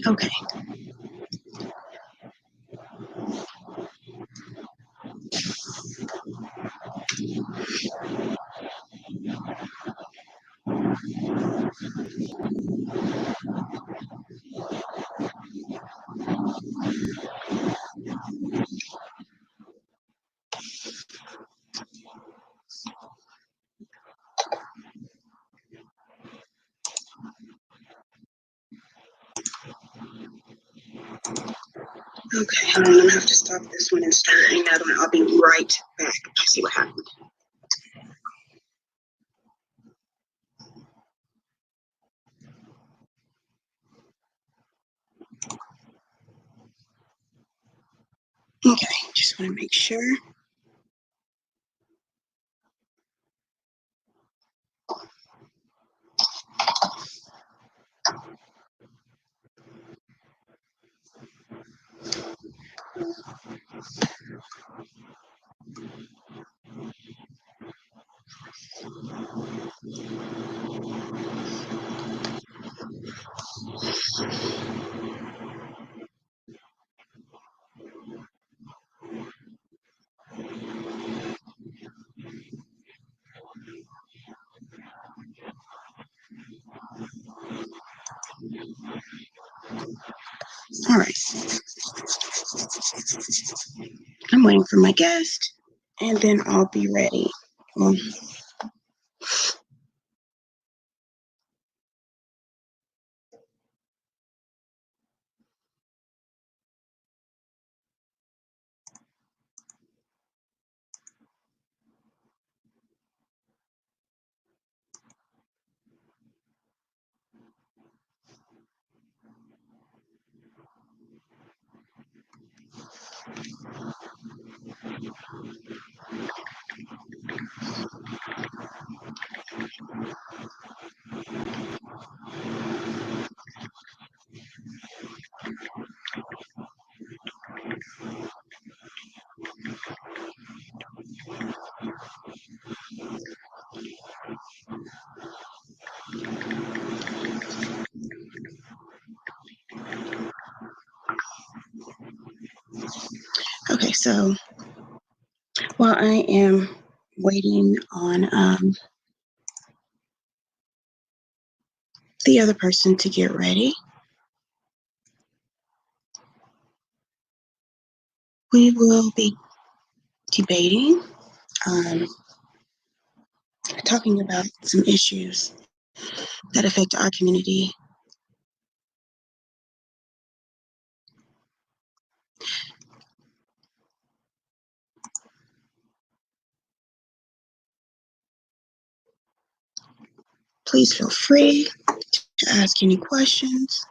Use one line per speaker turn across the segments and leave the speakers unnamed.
Okay. Okay, hold on, I'm gonna have to stop this one and start another one. I'll be right back to see what happened. Okay, just want to make sure. All right, I'm waiting for my guest, and then I'll be ready. Um, okay, so while I am waiting on the other person to get ready, we will be debating, um, talking about some issues that affect our community. Please feel free to ask any questions.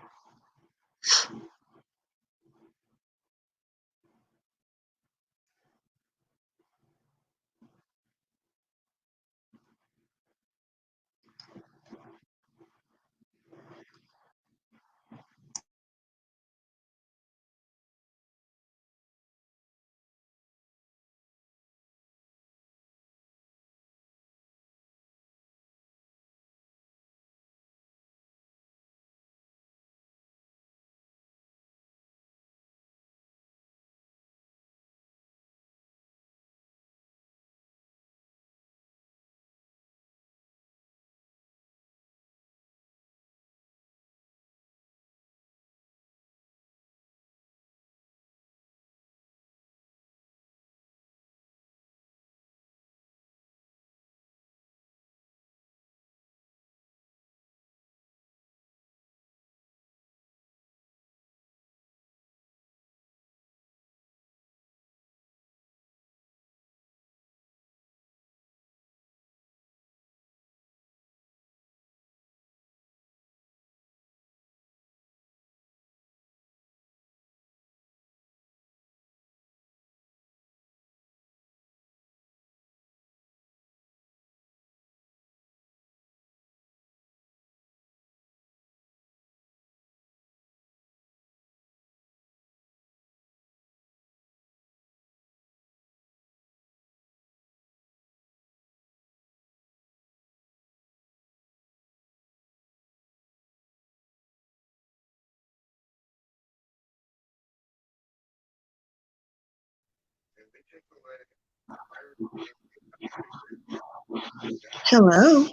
Hello.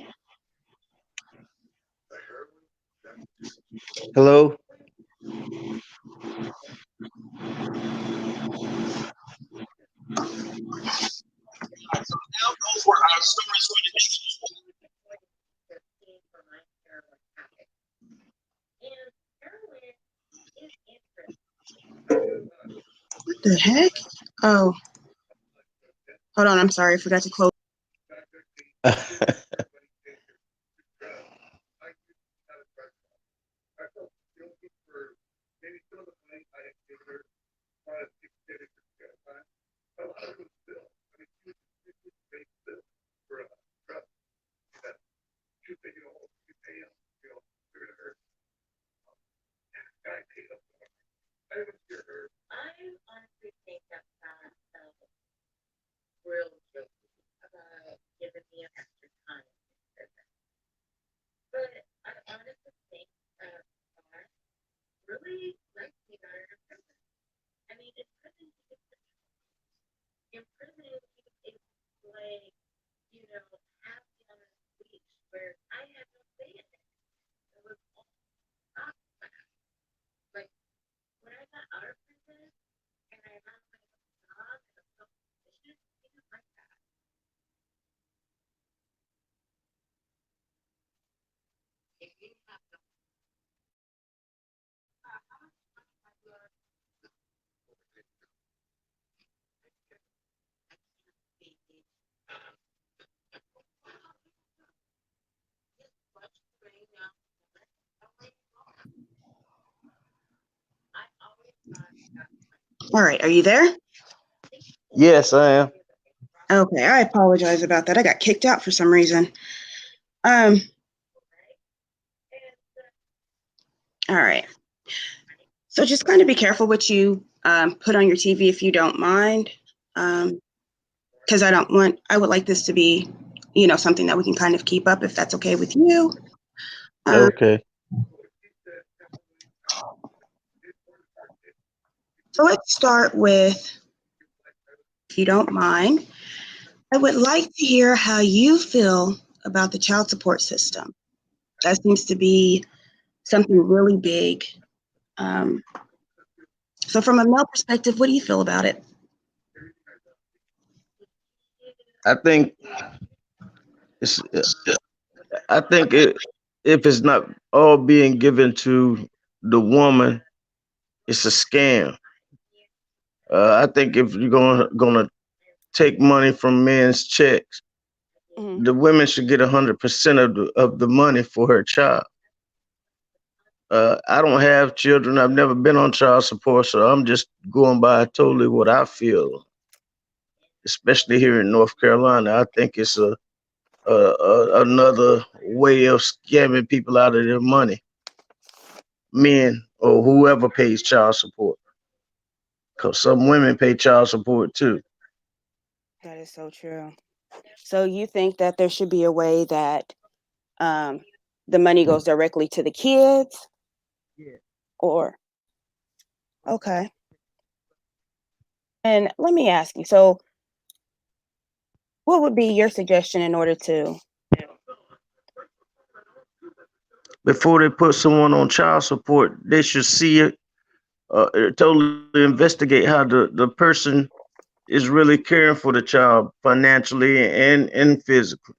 Hello?
What the heck? Oh, hold on. I'm sorry. I forgot to close. All right. Are you there?
Yes, I am.
Okay. I apologize about that. I got kicked out for some reason. Um. All right. So just kind of be careful what you put on your TV if you don't mind, because I would like this to be, something that we can kind of keep up if that's okay with you.
Okay.
So let's start with, if you don't mind, I would like to hear how you feel about the child support system. That seems to be something really big. So from a male perspective, what do you feel about it?
I think it's I think if it's not all being given to the woman, it's a scam. I think if you're gonna take money from men's checks,
Mm-hmm.
the women should get 100% of the money for her child. I don't have children. I've never been on child support, so I'm just going by totally what I feel. Especially here in North Carolina, I think it's another way of scamming people out of their money, men or whoever pays child support. Because some women pay child support too.
That is so true. So you think that there should be a way that um, the money goes directly to the kids,
Yeah.
or okay? And let me ask you. So, what would be your suggestion in order to?
Before they put someone on child support, they should see it, totally investigate how the person is really caring for the child financially and physically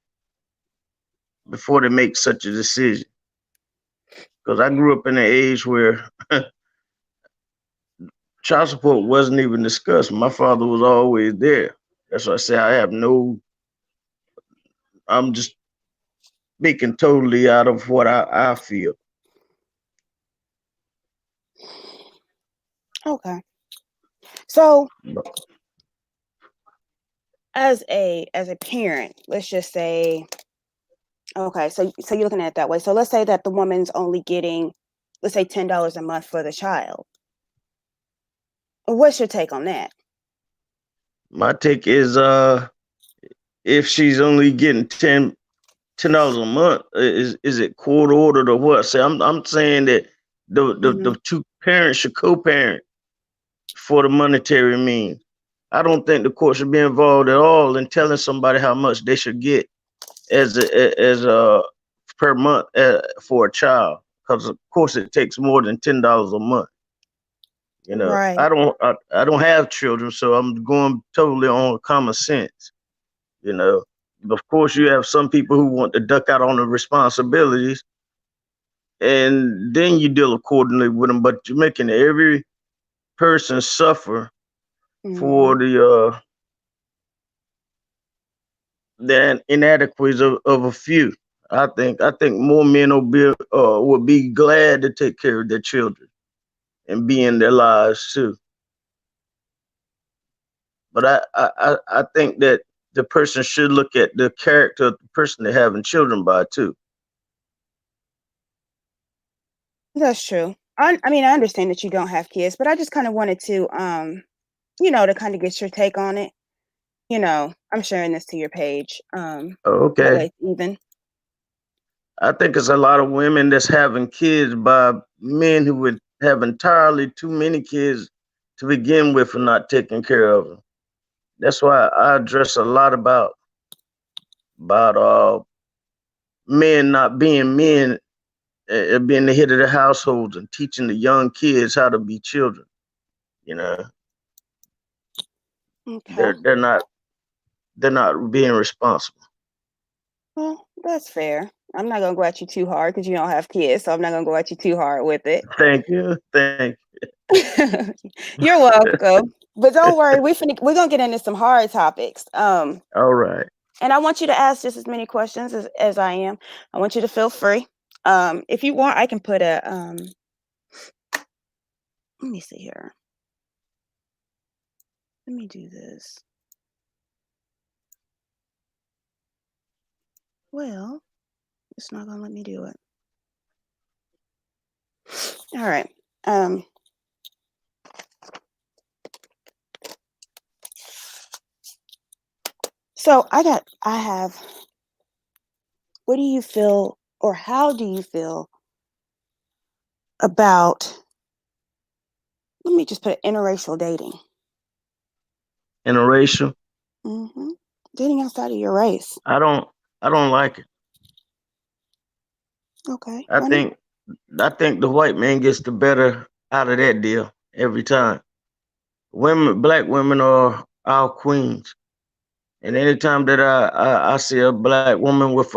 before they make such a decision. Because I grew up in an age where child support wasn't even discussed. My father was always there. That's why I say I have no. I'm just speaking totally out of what I feel.
Okay. So, as a parent, let's just say, okay, so you're looking at it that way. So let's say that the woman's only getting, let's say, $10 a month for the child. What's your take on that?
My take is if she's only getting $10 a month, is it court ordered or what? Say I'm saying that the
Mm-hmm.
two parents should co-parent for the monetary means. I don't think the court should be involved at all in telling somebody how much they should get as a per month for a child, because of course it takes more than $10 a month. You know,
Right.
I don't have children, so I'm going totally on common sense. You know, of course you have some people who want to duck out on the responsibilities, and then you deal accordingly with them. But you're making every person suffer
Mhm.
for the inadequacies of a few. I think more men will be glad to take care of their children and be in their lives too. But I think that the person should look at the character of the person they're having children by too.
That's true. I mean, I understand that you don't have kids, but I just kind of wanted to, to kind of get your take on it. I'm sharing this to your page. That way
Okay.
it's even.
I think it's a lot of women that's having kids by men who would have entirely too many kids to begin with and not taking care of them. That's why I address a lot about men not being men, being the head of the households and teaching the young kids how to be children. You know,
Okay.
they're not being responsible.
Well, that's fair. I'm not gonna go at you too hard because you don't have kids, so I'm not gonna go at you too hard with it.
Thank you, thank
You're welcome. But don't worry, we're gonna get into some hard topics.
All right.
And I want you to ask just as many questions as I am. I want you to feel free. If you want, I can put a let me see here. Let me do this. Well, it's not gonna let me do it. All right. So I have, what do you feel, or how do you feel about, let me just put it, interracial dating?
Interracial.
hmm Dating outside of your race.
I don't. I don't like it.
Okay.
I
Funny.
think. I think the white man gets the better out of that deal every time. Black women are our queens, and anytime that I see a black woman with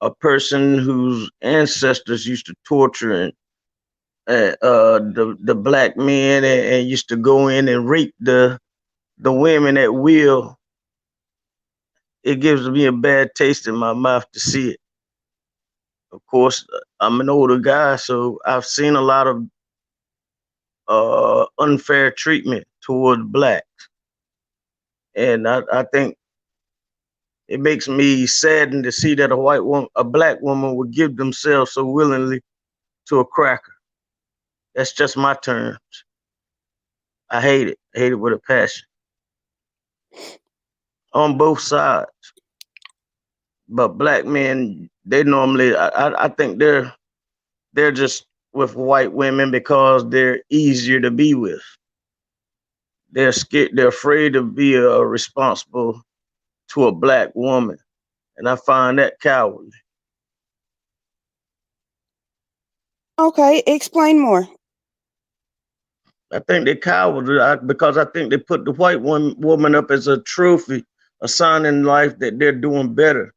a person whose ancestors used to torture and the black men and used to go in and rape the women at will, it gives me a bad taste in my mouth to see it. Of course, I'm an older guy, so I've seen a lot of unfair treatment toward blacks, and I think it makes me saddened to see that a black woman, would give themselves so willingly to a cracker. That's just my terms. I hate it. I hate it with a passion on both sides. But black men, they normally, I think they're just with white women because they're easier to be with. They're scared. They're afraid to be responsible to a black woman, and I find that cowardly.
Okay, explain more.
I think they're cowardly because I think they put the white woman up as a trophy, a sign in life that they're doing better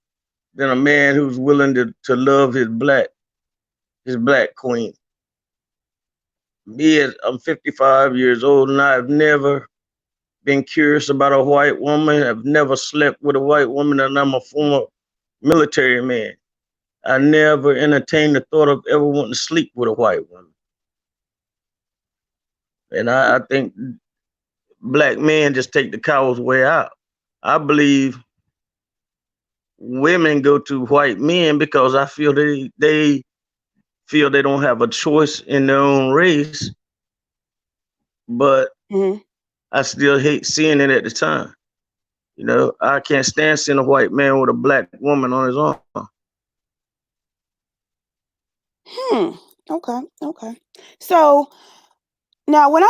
than a man who's willing to love his black queen. Me, I'm 55 years old, and I've never been curious about a white woman. I've never slept with a white woman, and I'm a former military man. I never entertained the thought of ever wanting to sleep with a white woman. And I think black men just take the coward's way out. I believe women go to white men because I feel they feel they don't have a choice in their own race, but
hmm
I still hate seeing it at the time. You know, I can't stand seeing a white man with a black woman on his arm.
Hmm. Okay. Okay. So Now, when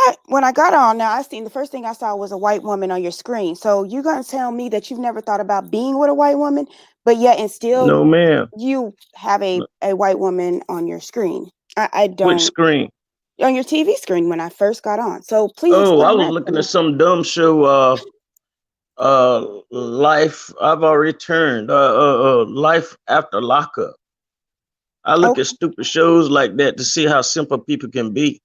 I got on, now I seen the first thing I saw was a white woman on your screen. So you gonna tell me that you've never thought about being with a white woman, but yet and still
No, ma'am.
you have a white woman on your screen. I
Which
don't
screen?
on your TV screen when I first got on. So please
Oh, I
explain
was
that to
looking
me.
at some dumb show. Life. I've already turned. Life after lockup. I look at
Okay.
stupid shows like that to see how simple people can be.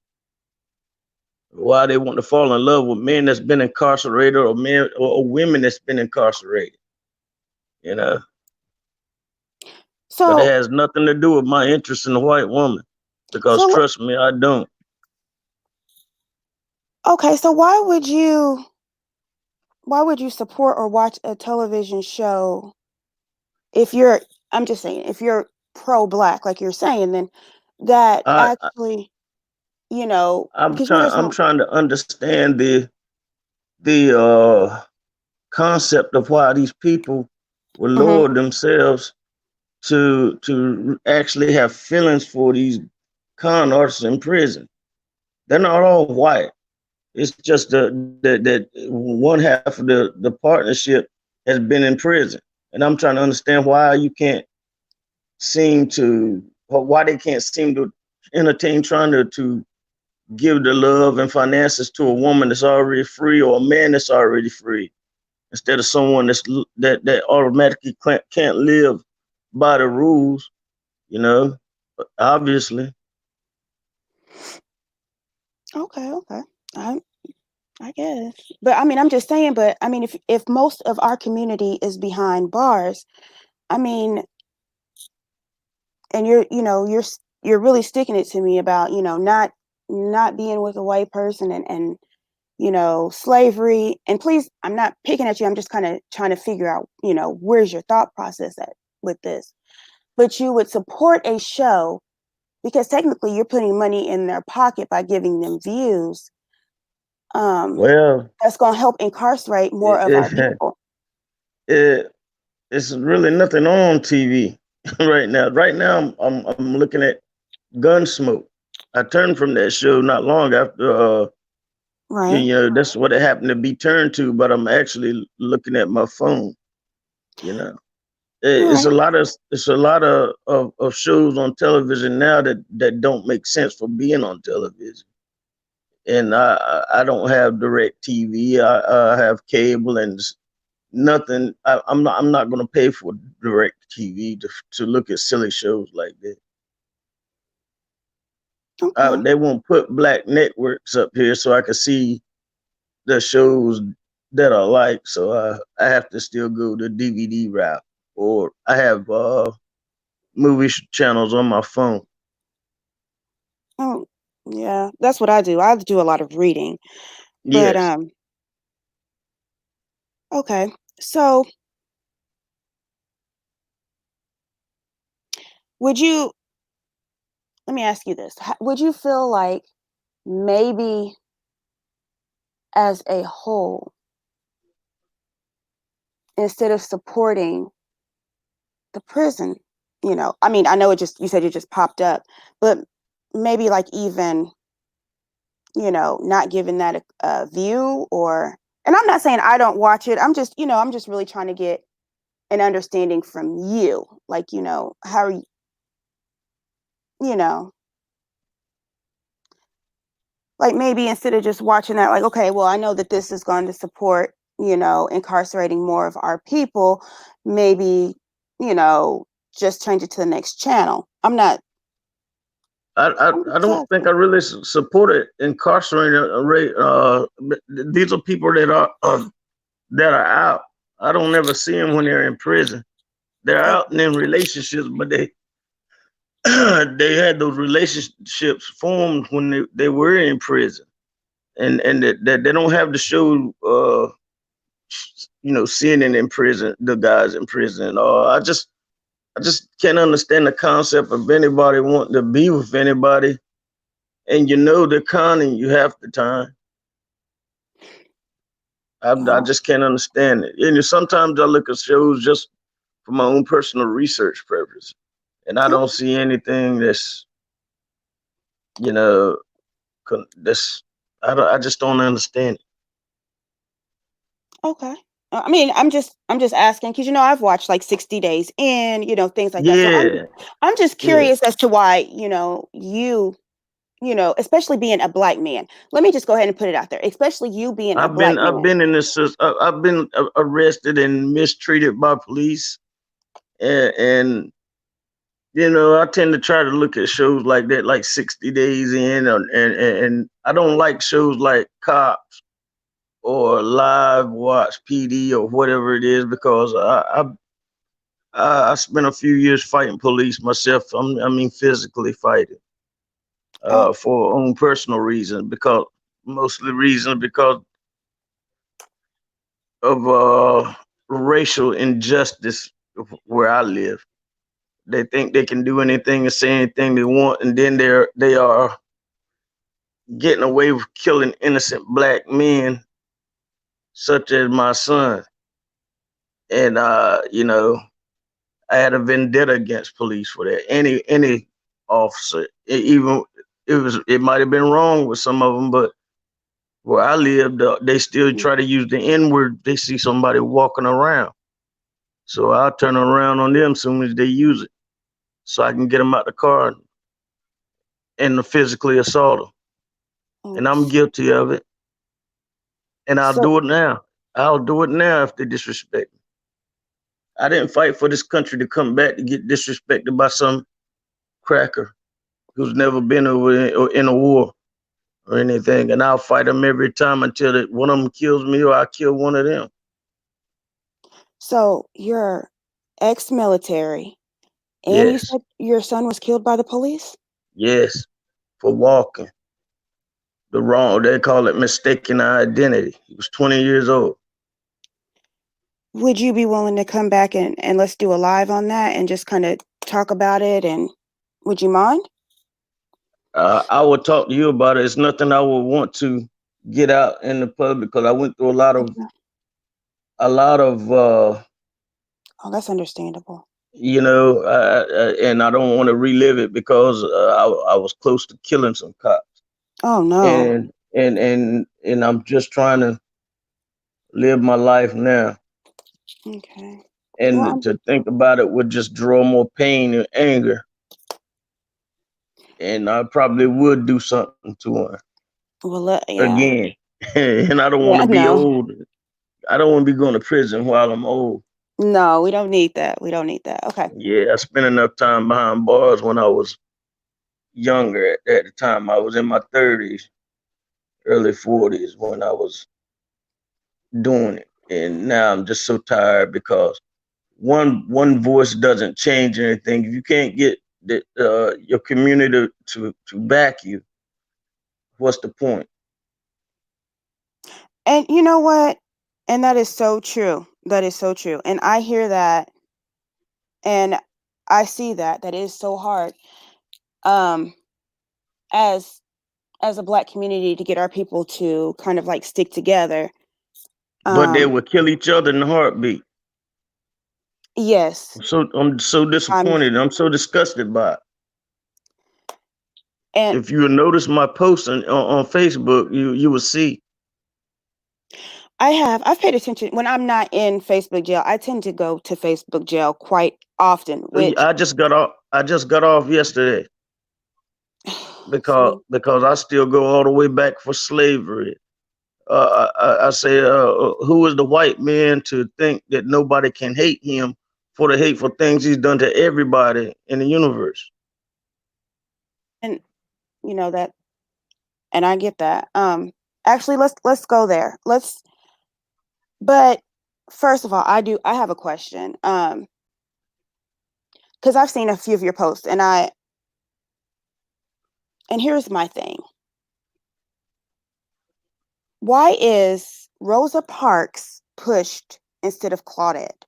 Why they want to fall in love with men that's been incarcerated or men or women that's been incarcerated. You know, but it
So
has nothing to do with my interest in a white woman. Because
so
trust me, I don't.
okay, so why would you support or watch a television show if you're I'm just saying, if you're pro-black, like you're saying, then that
I
actually, because
trying.
there's
I'm
no
trying to understand the concept of why these people will
hmm
lower themselves to actually have feelings for these con artists in prison. They're not all white. It's just that one half of the partnership has been in prison, and I'm trying to understand why you can't seem to, or why they can't seem to entertain trying to give the love and finances to a woman that's already free or a man that's already free, instead of someone that automatically can't live by the rules. You know, obviously.
okay, okay. I I guess. But I mean, I'm just saying, but I mean if most of our community is behind bars, I mean, and you're really sticking it to me about, not being with a white person and slavery. And please, I'm not picking at you. I'm just kind of trying to figure out, where's your thought process at with this. But you would support a show because technically you're putting money in their pocket by giving them views.
Well,
That's going to help incarcerate more
it,
of our
it,
people.
it it's really nothing on TV right now. Right now, I'm looking at Gunsmoke. I turned from that show not long after.
Right.
That's what it happened to be turned to. But I'm actually looking at my phone. You know,
All
it's
right.
a lot of shows on television now that don't make sense for being on television. And I don't have direct TV. I have cable and nothing. I'm not going to pay for direct TV to look at silly shows like that.
Okay.
They won't put black networks up here so I can see the shows that I like. So I have to still go the DVD route, or I have movie channels on my phone.
Oh, yeah. That's what I do. I do a lot of reading. But
Yes,
okay. So, would you let me ask you this. Would you feel like maybe as a whole, instead of supporting the prison, I mean, I know you said it just popped up, but maybe like even, not giving that a view and I'm not saying I don't watch it. I'm just really trying to get an understanding from you. Like, how are you know, like maybe instead of just watching that, like, okay, well, I know that this is going to support, incarcerating more of our people, maybe, you know, just change it to the next channel. I'm
I
just
don't think
asking.
I really support it incarcerated rate. These are people that are out. I don't ever see them when they're in prison. They're out and in relationships, but they they had those relationships formed when they were in prison, and that they don't have to show seeing it in prison, the guys in prison and all. I just can't understand the concept of anybody wanting to be with anybody, and they're conning you half the time. I
Oh,
just can't understand it. And sometimes I look at shows just for my own personal research purpose, and I don't
okay.
see anything you know that's I just don't understand it.
Okay. I mean, I'm just asking because I've watched like 60 Days In, things like that. So
Yeah,
I'm just
yeah.
curious as to why, especially being a black man. Let me just go ahead and put it out there, especially you being a black
I've
man.
been in this. I've been arrested and mistreated by police, and I tend to try to look at shows like that, like 60 Days In, and I don't like shows like Cops or Live Watch PD or whatever it is because I spent a few years fighting police myself. I mean, physically fighting
Oh,
for own personal reasons because of racial injustice where I live. They think they can do anything and say anything they want, and then they are getting away with killing innocent black men, such as my son. And I had a vendetta against police for that. Any officer, even it might have been wrong with some of them, but where I lived, they still try to use the N word. They see somebody walking around, so I'll turn around on them as soon as they use it, so I can get them out the car and physically assault them. And I'm
oops.
guilty of it, and I'll
So,
do it now. I'll do it now if they disrespect me. I didn't fight for this country to come back to get disrespected by some cracker who's never been over in a war or anything, and I'll fight them every time until one of them kills me or I kill one of them.
so you're ex-military, and you
Yes,
said your son was killed by the police?
yes, for walking the wrong. They call it mistaken identity. He was 20 years old.
Would you be willing to come back and let's do a live on that and just kind of talk about it? And would you mind?
I will talk to you about it. It's nothing I would want to get out in the public because I went through
Okay.
a lot of
Oh, that's understandable.
and I don't want to relive it because I was close to killing some cops,
Oh no.
and I'm just trying to live my life now.
Okay.
And
Well,
to think about it would just draw more pain and anger, and I probably would do something to her
yeah.
again. And I don't want
Yeah,
to be
no.
old. I don't want to be going to prison while I'm old.
No, we don't need that. We don't need that. Okay.
Yeah, I spent enough time behind bars when I was younger. At the time, I was in my 30s, early 40s when I was doing it, and now I'm just so tired because one voice doesn't change anything. If you can't get your community to back you, what's the point?
And you know what? And that is so true. That is so true. And I hear that and I see that. That is so hard. Um, as as a black community to get our people to kind of like stick together.
But they
Um,
will kill each other in a heartbeat.
yes.
I'm so
I'm
disappointed. I'm so disgusted by it.
and
If you notice my posts on Facebook, you will see.
I've paid attention when I'm not in Facebook jail. I tend to go to Facebook jail quite often, which
I just got off yesterday
see,
because I still go all the way back for slavery. I say, who is the white man to think that nobody can hate him for the hateful things he's done to everybody in the universe?
and that, and I get that. Actually, let's go there. But first of all, I have a question. Because I've seen a few of your posts, and here's my thing. Why is Rosa Parks pushed instead of Claudette?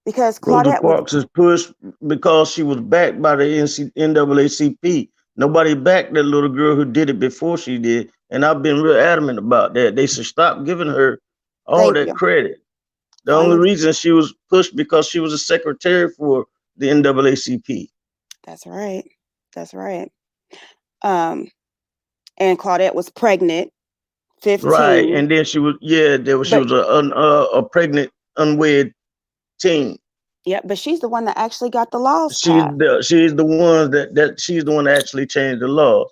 Because
Rosa
Claudette was
Parks is pushed because she was backed by the NAACP. Nobody backed that little girl who did it before she did, and I've been real adamant about that. They should stop giving her all
thank
that
you.
credit. The
I
only
under,
reason she was pushed because she was a secretary for the NAACP.
that's right. That's right. Um, and Claudette was pregnant,
Right,
15.
and then she was she
But
was a pregnant unwed teen.
yeah, but she's the one that actually got the laws
She's
passed.
she's the one that she's the one that actually changed the law.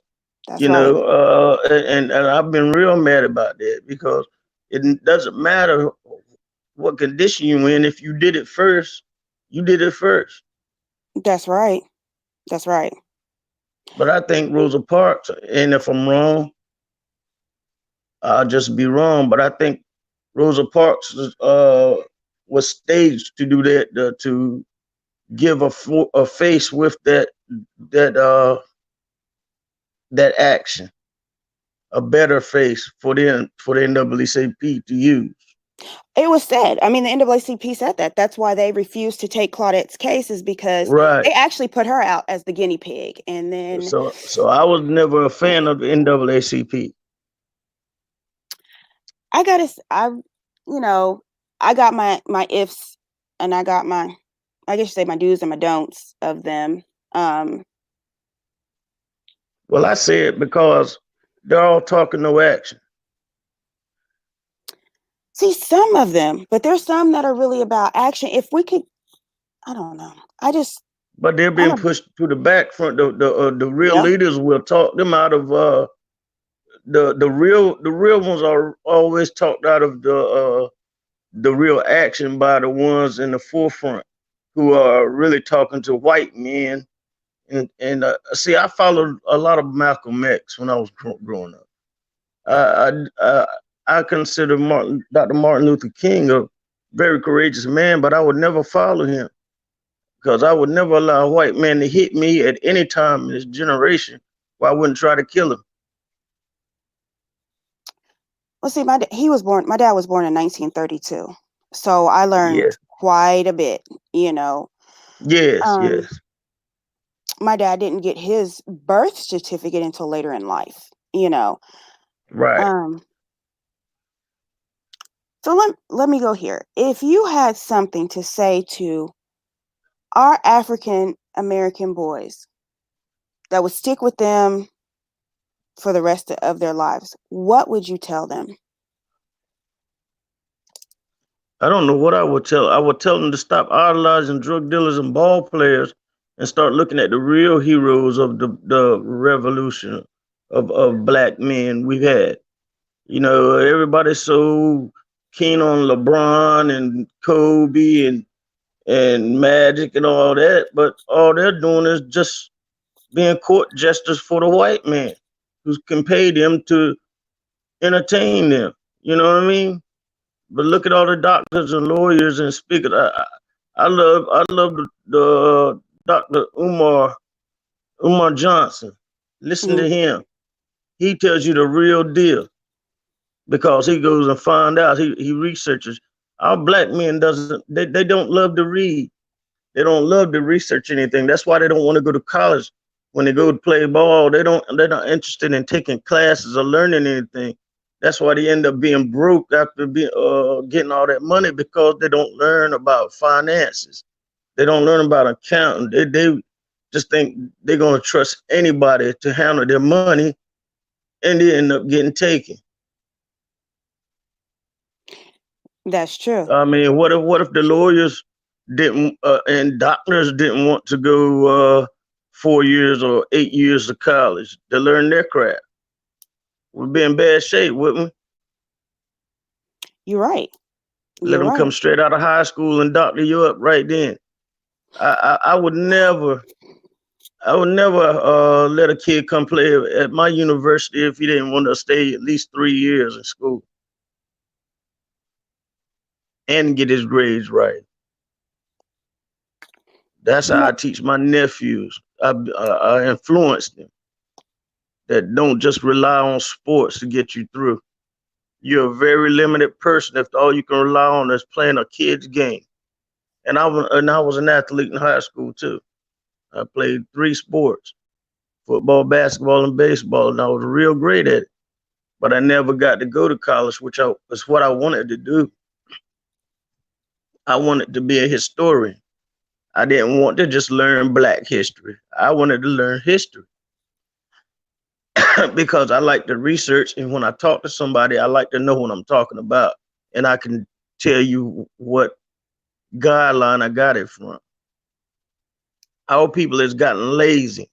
That's
You
right.
know, and I've been real mad about that because it doesn't matter what condition you in. If you did it first, you did it first.
That's right. That's right.
But I think Rosa Parks, and if I'm wrong, I'll just be wrong. But I think Rosa Parks was staged to do that, to give a face with that that action, a better face for the NAACP to use.
It was said. I mean, the NAACP said that. That's why they refused to take Claudette's case, is because
Right.
they actually put her out as the guinea pig. And then
So I was never a fan of the NAACP.
I got to, I got my ifs, and I got my, I guess you say, my do's and my don'ts of them.
Well, I say it because they're all talking, no action.
See, some of them, but there's some that are really about action. If we could, I don't know.
But they're being pushed to the back front. The real leaders will talk them out of the real ones are always talked out of the real action by the ones in the forefront who are really talking to white men. And see, I followed a lot of Malcolm X when I was growing up. I consider Dr. Martin Luther King a very courageous man, but I would never follow him because I would never allow a white man to hit me at any time in this generation where I wouldn't try to kill him.
Well, see, my dad was born in 1932, so I learned quite a bit.
Yes.
My dad didn't get his birth certificate until later in life.
Right.
So let me go here. If you had something to say to our African American boys that would stick with them for the rest of their lives, what would you tell them?
I don't know what I would tell. I would tell them to stop idolizing drug dealers and ball players and start looking at the real heroes of the revolution of black men we've had. Everybody's so keen on LeBron and Kobe and Magic and all that, but all they're doing is just being court jesters for the white man who can pay them to entertain them. You know what I mean? But look at all the doctors and lawyers and speakers. I love the Dr. Umar Johnson. Listen to him. He tells you the real deal because he goes and find out. He researches. Our black men they don't love to read. They don't love to research anything. That's why they don't want to go to college. When they go to play ball, they're not interested in taking classes or learning anything. That's why they end up being broke after getting all that money, because they don't learn about finances. They don't learn about accounting. They just think they're going to trust anybody to handle their money, and they end up getting taken.
That's true.
I mean, what if the lawyers didn't and doctors didn't want to go 4 years or 8 years of college to learn their craft? We'd be in bad shape, wouldn't we?
You're right.
Let them come straight out of high school and doctor you up right then. I would never let a kid come play at my university if he didn't want to stay at least 3 years in school and get his grades right. That's how I teach my nephews. I influence them that don't just rely on sports to get you through. You're a very limited person if all you can rely on is playing a kid's game. And I was an athlete in high school too. I played 3 sports: football, basketball, and baseball, and I was real great at it. But I never got to go to college, which was what I wanted to do. I wanted to be a historian. I didn't want to just learn Black history. I wanted to learn history. because I like to research, and when I talk to somebody, I like to know what I'm talking about, and I can tell you what guideline I got it from. Our people has gotten lazy,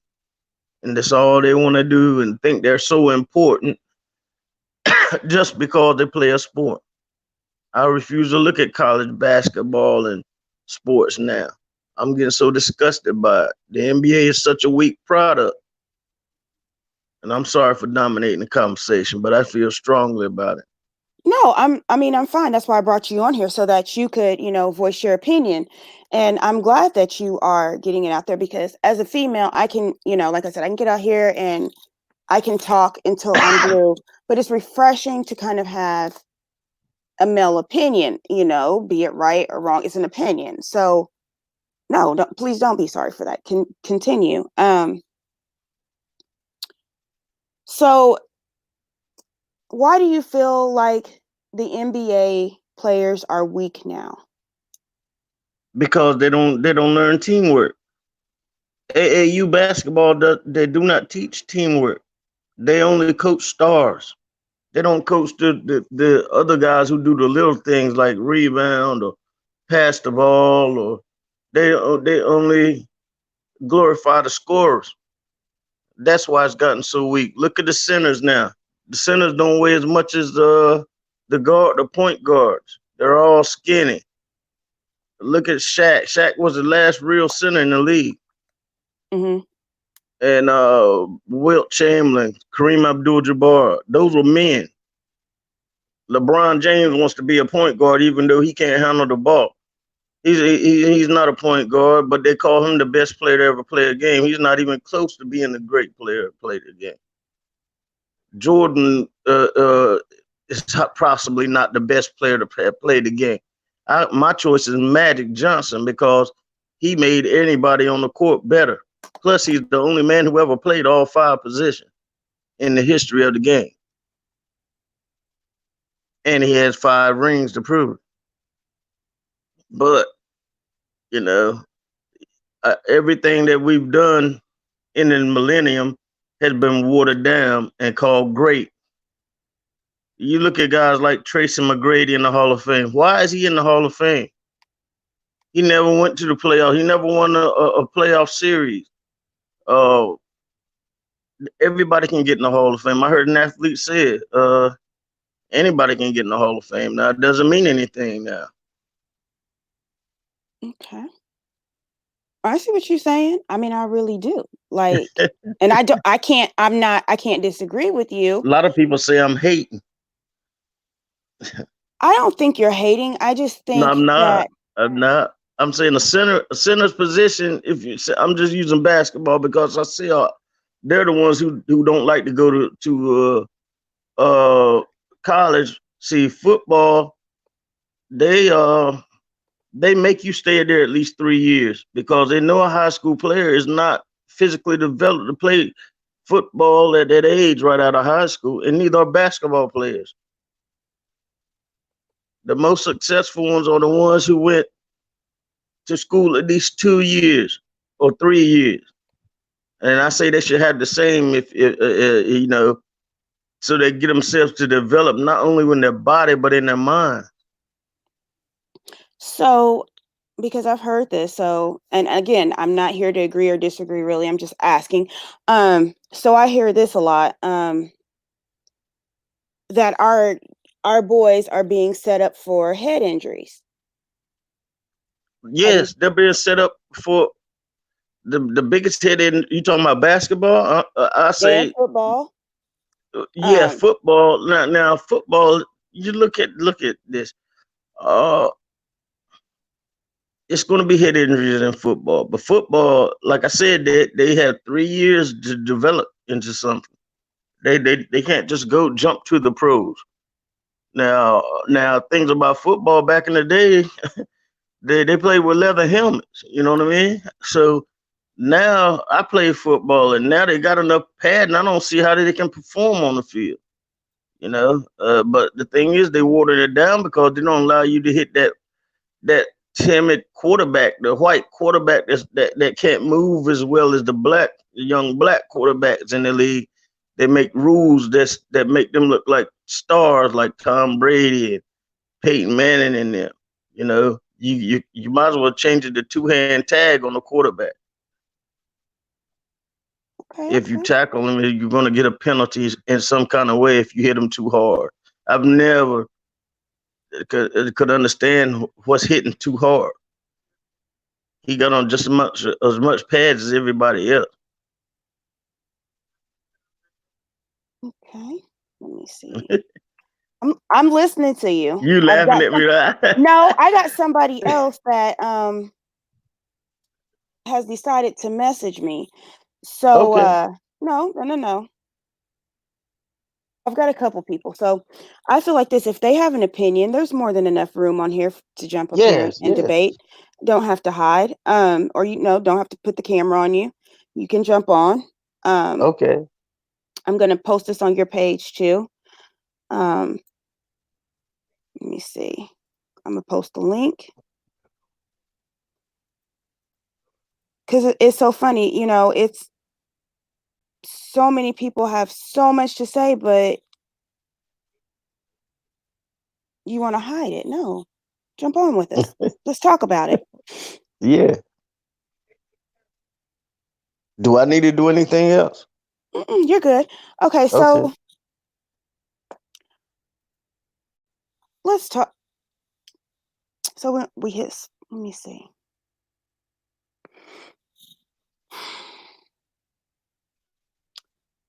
and that's all they want to do, and think they're so important just because they play a sport. I refuse to look at college basketball and sports now. I'm getting so disgusted by it. The NBA is such a weak product. And I'm sorry for dominating the conversation, but I feel strongly about it.
No, I'm fine. That's why I brought you on here so that you could, voice your opinion. And I'm glad that you are getting it out there because as a female, I can, like I said, I can get out here and I can talk until I'm blue, but it's refreshing to kind of have a male opinion, be it right or wrong. It's an opinion. So no, please don't be sorry for that. Continue. So why do you feel like the NBA players are weak now?
Because they don't learn teamwork. AAU basketball they do not teach teamwork. They only coach stars. They don't coach the other guys who do the little things like rebound or pass the ball, or they only glorify the scorers. That's why it's gotten so weak. Look at the centers now. The centers don't weigh as much as the point guards. They're all skinny. Look at Shaq. Shaq was the last real center in the league.
Mm-hmm.
And Wilt Chamberlain, Kareem Abdul-Jabbar, those were men. LeBron James wants to be a point guard even though he can't handle the ball. He's not a point guard, but they call him the best player to ever play a game. He's not even close to being a great player to play the game. Jordan is possibly not the best player to play the game. My choice is Magic Johnson because he made anybody on the court better. Plus, he's the only man who ever played all 5 positions in the history of the game. And he has 5 rings to prove it. But, everything that we've done in the millennium has been watered down and called great. You look at guys like Tracy McGrady in the Hall of Fame. Why is he in the Hall of Fame? He never went to the playoffs. He never won a playoff series. Everybody can get in the Hall of Fame. I heard an athlete say it. Anybody can get in the Hall of Fame. Now, it doesn't mean anything now.
Okay. I see what you're saying. I mean, I really do. Like, and I can't disagree with you.
A lot of people say I'm hating.
I don't think you're hating. I just think
no, I'm not. I'm not. I'm saying a center's position. I'm just using basketball because I see they're the ones who don't like to go to college. See, football, they make you stay there at least 3 years because they know a high school player is not physically developed to play football at that age right out of high school, and neither are basketball players. The most successful ones are the ones who went to school at least 2 years or 3 years. And I say they should have the same so they get themselves to develop not only in their body, but in their mind.
So, because I've heard this, and again, I'm not here to agree or disagree, really. I'm just asking. So I hear this a lot, that our boys are being set up for head injuries.
Yes, they're being set up for the biggest head in. You talking about basketball? I say
football.
Yeah, football. Now football. You look at this. It's going to be head injuries in football, but football, like I said, they have 3 years to develop into something. They can't just jump to the pros. Now things about football back in the day, they played with leather helmets. You know what I mean? So now I play football, and now they got enough padding. I don't see how they can perform on the field. But the thing is, they watered it down because they don't allow you to hit that timid quarterback, the white quarterback that can't move as well as the young black quarterbacks in the league. They make rules that make them look like stars, like Tom Brady and Peyton Manning in them. You know, you might as well change it to two-hand tag on the quarterback.
Okay,
If you
okay.
tackle him, you're going to get a penalty in some kind of way if you hit him too hard. I've never could understand what's hitting too hard. He got on just as much pads as everybody else.
Okay. Let me see. I'm listening to you.
You
I've
laughing
got
at me, right?
no, I got somebody else that has decided to message me. So
Okay.
no. I've got a couple people. So I feel like this, if they have an opinion, there's more than enough room on here to jump up here
Yes,
and
yes.
debate. Don't have to hide. Or don't have to put the camera on you. You can jump on.
Okay.
I'm gonna post this on your page too. Let me see. I'm gonna post the link. Because it's so funny, it's so many people have so much to say, but you want to hide it. No, jump on with us. Let's talk about it.
Yeah. Do I need to do anything else?
You're good. Okay,
Okay.
so let's talk. So when we hit, let me see.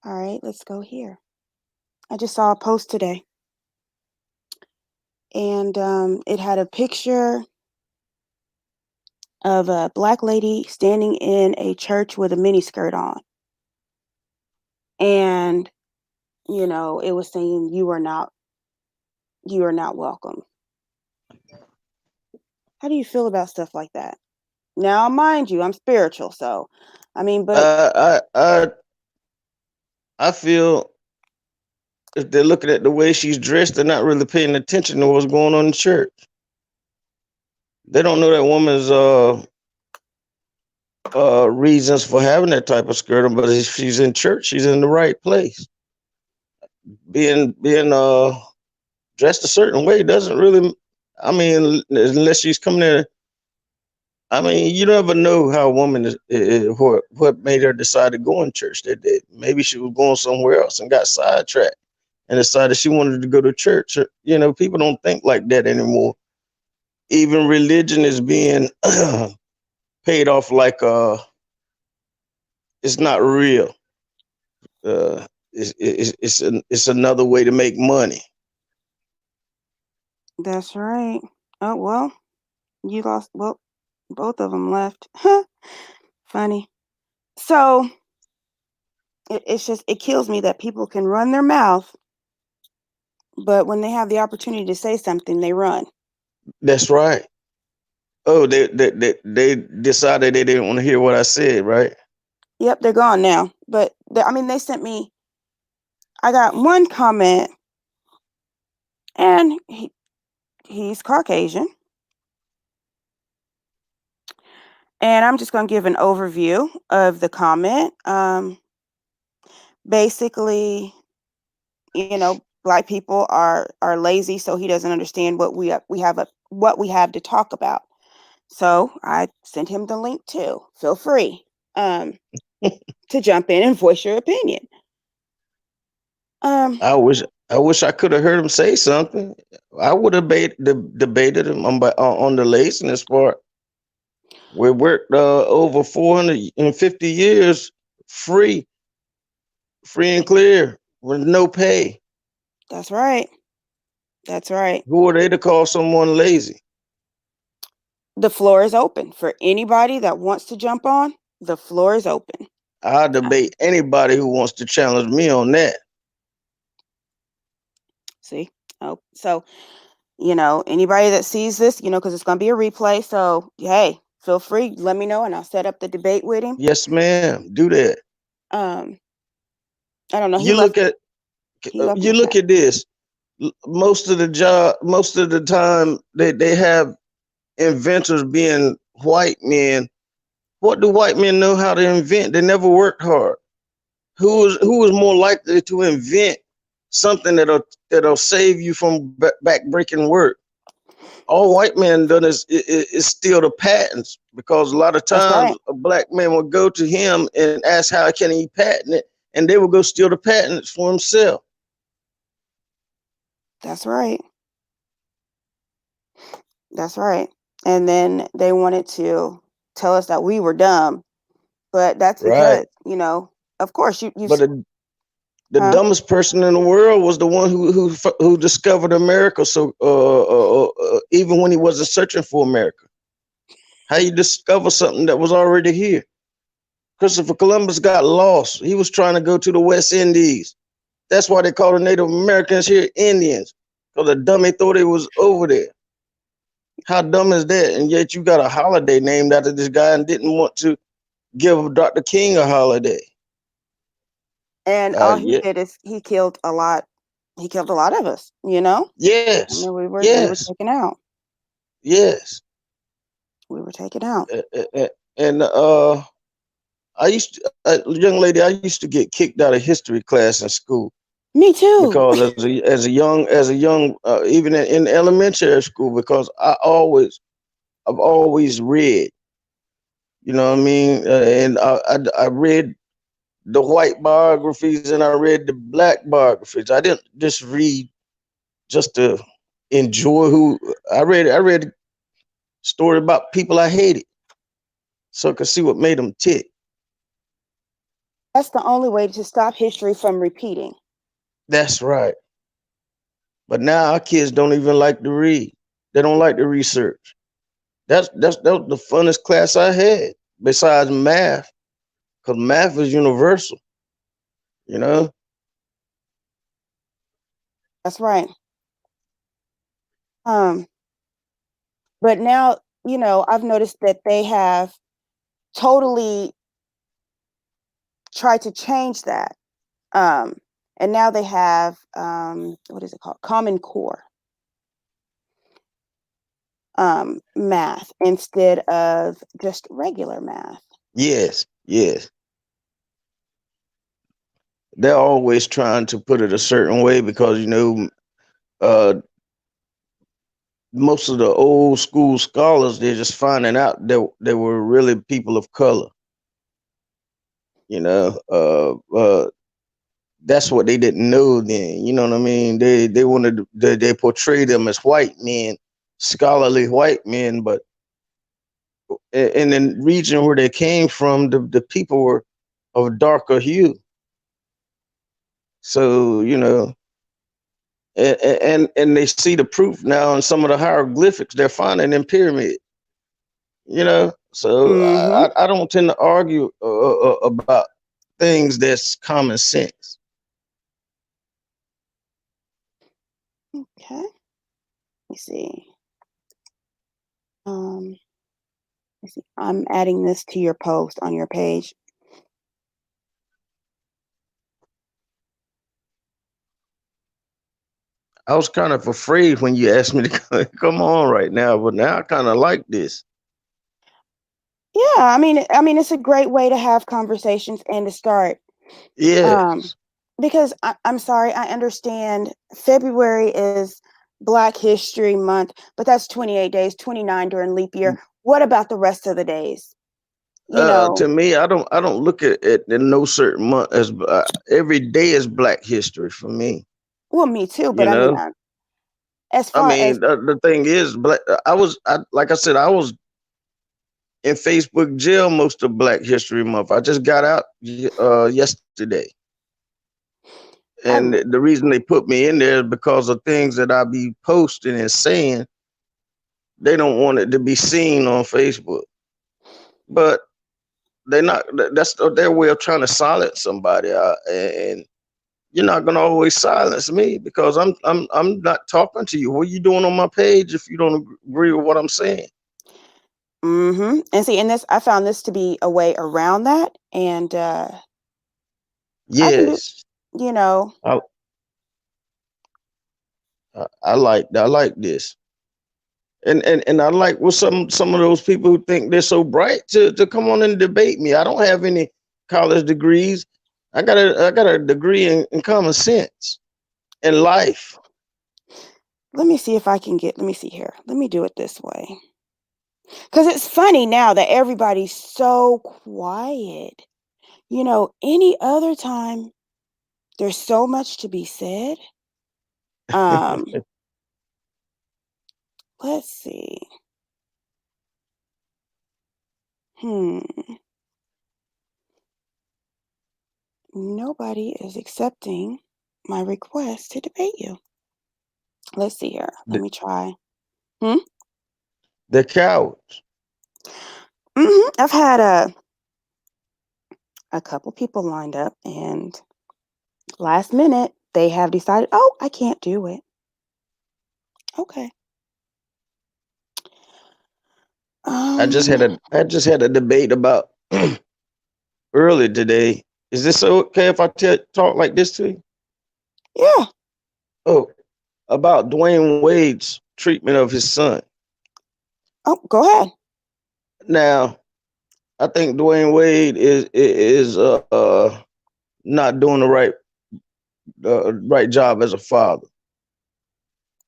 All right, let's go here. I just saw a post today, and it had a picture of a black lady standing in a church with a mini skirt on. And, it was saying you are not welcome. How do you feel about stuff like that? Now, mind you, I'm spiritual, so but
I feel if they're looking at the way she's dressed, they're not really paying attention to what's going on in church. They don't know that woman's reasons for having that type of skirt on, but if she's in church, she's in the right place. Being dressed a certain way doesn't really, unless she's coming there. You never know how a woman what made her decide to go in church that day. Maybe she was going somewhere else and got sidetracked and decided she wanted to go to church. People don't think like that anymore. Even religion is being paid off like it's not real. It's another way to make money.
that's right. Oh, well, you lost. Well, both of them left. Funny. So it kills me that people can run their mouth, but when they have the opportunity to say something, they run.
That's right. Oh, they decided they didn't want to hear what I said, right?
Yep, they're gone now. But they sent me. I got one comment, and he's Caucasian, and I'm just going to give an overview of the comment. Basically, black people are lazy, so he doesn't understand what we have to talk about. So I sent him the link too. Feel free to jump in and voice your opinion.
I wish I could have heard him say something. I would have debated him on the laziness part. We worked over 450 years free and clear with no pay.
That's right. That's right.
Who are they to call someone lazy?
The floor is open for anybody that wants to jump on. The floor is open.
I'll debate anybody who wants to challenge me on that.
See? Oh, so, anybody that sees this, because it's going to be a replay. So, hey, feel free. Let me know and I'll set up the debate with him.
Yes, ma'am. Do that.
I don't know.
You look at this. Most of the time they have inventors being white men. What do white men know how to invent? They never worked hard. who is more likely to invent something that'll save you from backbreaking work? All white men done is steal the patents, because a lot of
That's
times
right.
a black man would go to him and ask how can he patent it, and they would go steal the patents for himself.
That's right. That's right. And then they wanted to tell us that we were dumb, but that's
Right.
because, of course
But the
huh?
dumbest person in the world was the one who discovered America. So even when he wasn't searching for America, how you discover something that was already here? Christopher Columbus got lost. He was trying to go to the West Indies. That's why they call the Native Americans here Indians, because the dummy thought it was over there. How dumb is that? And yet you got a holiday named after this guy and didn't want to give Dr. King a holiday.
And all he
Yeah.
did is he killed a lot. He killed a lot of us, And
Yes.
then we were
Yes.
taken out.
Yes.
We were taken out.
And I used to, young lady, I used to get kicked out of history class in school
Me too.
because as a young even in elementary school, because I've always read, you know what I mean, and I read the white biographies and I read the black biographies. I didn't just read just to enjoy who I read story about people I hated, so I could see what made them tick.
That's the only way to stop history from repeating.
That's right. But now our kids don't even like to read. They don't like to research. That was the funnest class I had, besides math, because math is universal. You know.
That's right. Um, but now, I've noticed that they have totally tried to change that. Um, and now they have what is it called? Common Core math instead of just regular math.
Yes. Yes. They're always trying to put it a certain way because uh, most of the old school scholars, they're just finding out that they were really people of color. You know, that's what they didn't know then. You know what I mean? They wanted they portray them as white men, scholarly white men, but in the region where they came from, the people were of darker hue. So and they see the proof now in some of the hieroglyphics they're finding in pyramid. So
Mm-hmm.
I don't tend to argue about things that's common sense.
Okay. Let me see. Um, let's see. I'm adding this to your post on your page.
I was kind of afraid when you asked me to come on right now, but now I kind of like this.
Yeah, I mean, it's a great way to have conversations and to start.
Yes.
Because I'm sorry, I understand February is Black History Month, but that's 28 days, 29 during leap year. What about the rest of the days?
To me, I don't look at it in no certain month as every day is Black History for me.
Well, me too,
You
but I mean,
know,
as
I
far as
mean the thing is, like I said, I was in Facebook jail most of Black History Month. I just got out yesterday.
I,
And the reason they put me in there is because of things that I be posting and saying. They don't want it to be seen on Facebook, but they're not. That's their way of trying to silence somebody. And you're not gonna always silence me because I'm not talking to you. What are you doing on my page if you don't agree with what I'm saying?
and see, and this, I found this to be a way around that, and I can do,
Yes,
you know,
I I like this. And I like what some of those people who think they're so bright to come on and debate me. I don't have any college degrees. I got a degree in common sense in life.
Let me see if I can let me see here. Let me do it this way. Because it's funny now that everybody's so quiet. Any other time, there's so much to be said. Um, let's see. Hmm. Nobody is accepting my request to debate you. Let's see here. Let
The,
me try.
the cowards.
I've had a couple people lined up, and last minute they have decided, oh, I can't do it. Okay.
I just had a debate about early today. Is this okay if I talk like this to you?
Yeah.
Oh, about Dwayne Wade's treatment of his son.
Oh, go ahead.
Now, I think Dwayne Wade is not doing the right job as a father.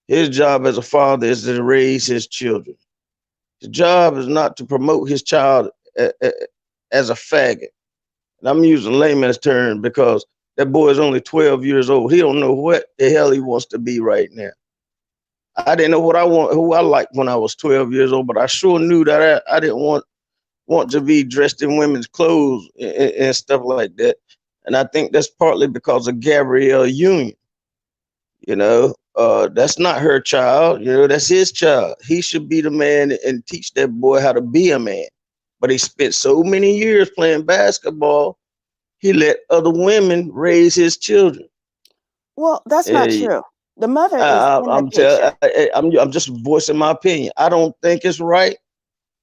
His job as a father is to raise his children. His job is not to promote his child as a faggot. And I'm using layman's term because that boy is only 12 years old. He don't know what the hell he wants to be right now. I didn't know who I liked when I was 12 years old, but I sure knew that I didn't want to be dressed in women's clothes and stuff like that. And I think that's partly because of Gabrielle Union. That's not her child. That's his child. He should be the man and teach that boy how to be a man. But he spent so many years playing basketball, he let other women raise his children.
Well, that's not
Eh,
true. The mother is
I,
in the
I'm tell,
picture.
I'm just voicing my opinion. I don't think it's right.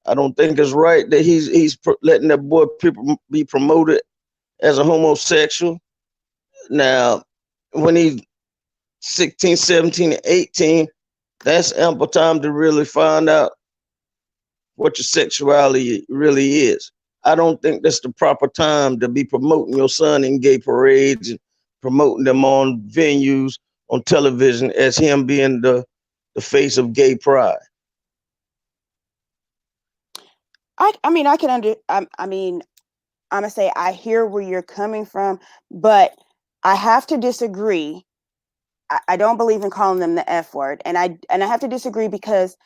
I don't think it's right that he's letting that boy people be promoted as a homosexual. Now, when he's 16, 17, and 18, that's ample time to really find out what your sexuality really is. I don't think that's the proper time to be promoting your son in gay parades and promoting them on venues on television as him being the face of gay pride.
I mean, I can I mean, I'm gonna say I hear where you're coming from, but I have to disagree. I don't believe in calling them the F word, and I have to disagree because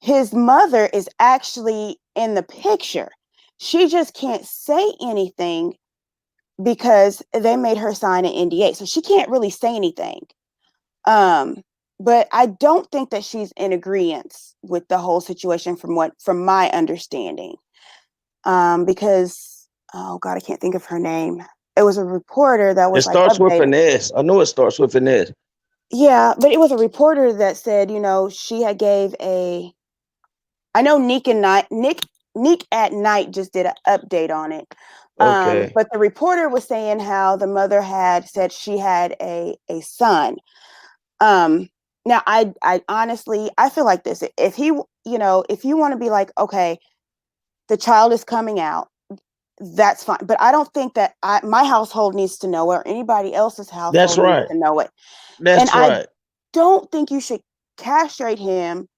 his mother is actually in the picture. She just can't say anything because they made her sign an NDA, so she can't really say anything. Um, but I don't think that she's in agreement with the whole situation from my understanding. Because oh god, I can't think of her name. It was a reporter that
It
was like
starts with
updated.
an S. I know it starts with an S.
Yeah, but it was a reporter that said, she had gave I know Nick at Night just did an update on it.
Okay.
But the reporter was saying how the mother had said she had a son. Now I honestly I feel like this. If if you want to be like, okay, the child is coming out, that's fine. But I don't think that my household needs to know it or anybody else's
That's
household needs
right.
to know it. And
That's
I
right.
don't think you should castrate him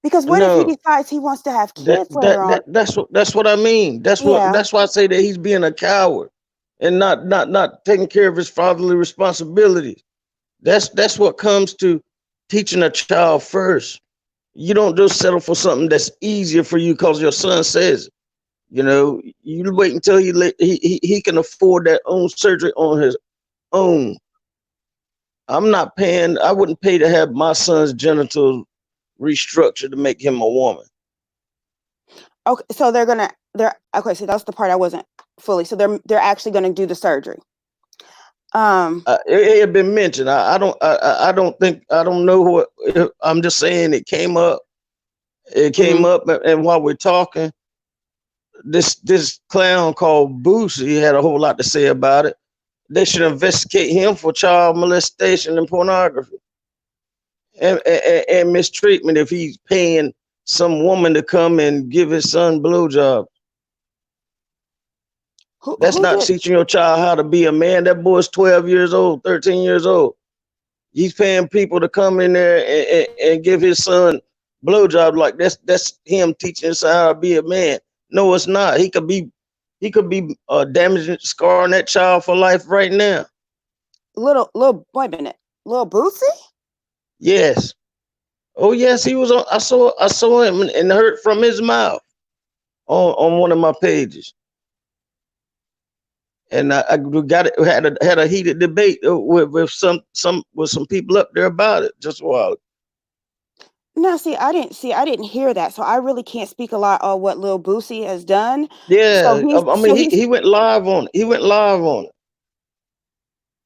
because what if he
No,
decides he wants to have
that
kids later
that
on?
that that's what I mean.
Yeah.
That's why I say that he's being a coward and not taking care of his fatherly responsibilities. That's what comes to teaching a child first. You don't just settle for something that's easier for you because your son says it. You wait until he can afford that own surgery on his own. I'm not paying. I wouldn't pay to have my son's genitals restructured to make him a woman.
Okay, so they're okay, so that's the part I wasn't fully. So they're actually gonna do the surgery.
It had been mentioned. I don't think. I don't know what. I'm just saying it came up. It came
Mhm.
up, and while we're talking, this clown called Boosie had a whole lot to say about it. They should investigate him for child molestation and pornography and mistreatment if he's paying some woman to come and give his son blowjobs. That's
Who
not
did?
teaching your child how to be a man. That boy's 12 years old, 13 years old. He's paying people to come in there and give his son blowjob. Like that's him teaching his son how to be a man. No, it's not. He could be damaging, scarring that child for life right now.
Little wait a minute. Little Bootsy?
Yes. Oh yes, he was on. I saw him and heard from his mouth on one of my pages. And I got it, had a heated debate with some people up there about it just a while.
No, I didn't hear that. So I really can't speak a lot on what Lil Boosie has done. So
Yeah,
he's
I mean
so he's
he went live on it. He went live on it,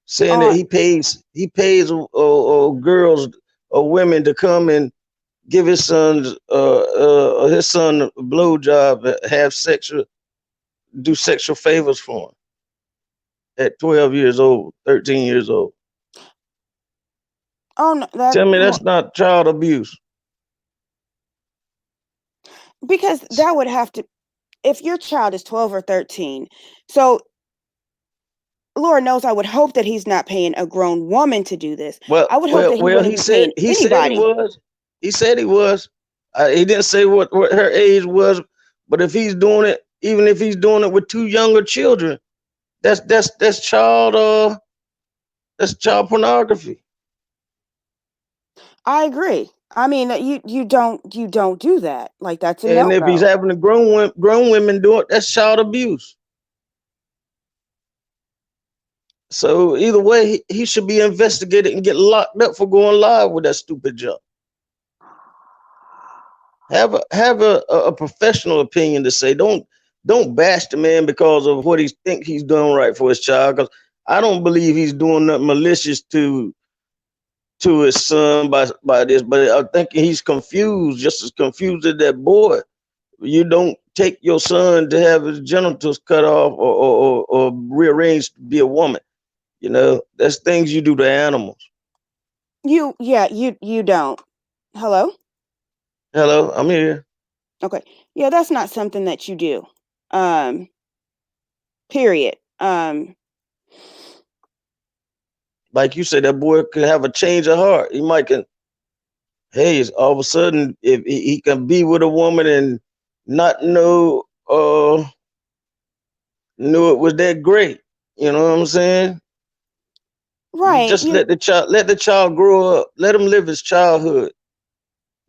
saying that
on
he pays girls or women to come and give his son a blowjob, have sexual do sexual favors for him at 12 years old, 13 years old.
oh no, that
Tell me
well,
that's not child abuse.
because that would have to if your child is 12 or 13. So Lord knows I would hope that he's not paying a grown woman to do this.
Well,
I would hope
well,
that he
well.
wouldn't
He
be
said
paying
he said he
anybody.
was. He said he was. He didn't say what her age was, but if he's doing it, even if he's doing it with two younger children, that's child pornography.
I agree. I mean, you don't do that. Like that's a
And
no
if he's
go.
having a grown women do it, that's child abuse. So either way, he should be investigated and get locked up for going live with that stupid junk. Have a professional opinion to say. Don't bash the man because of what he think he's doing right for his child. Because I don't believe he's doing nothing malicious to his son by this. But I think he's confused, just as confused as that boy. You don't take your son to have his genitals cut off or rearranged to be a woman. You know, that's things you do to animals.
You don't. Hello?
Hello, I'm here.
Okay. Yeah, that's not something that you do. Um, period.
Like you said, that boy could have a change of heart. He might can. Hey, all of a sudden, if he can be with a woman and not knew it was that great. You know what I'm saying? You
Right.
just let the child grow up. Let him live his childhood.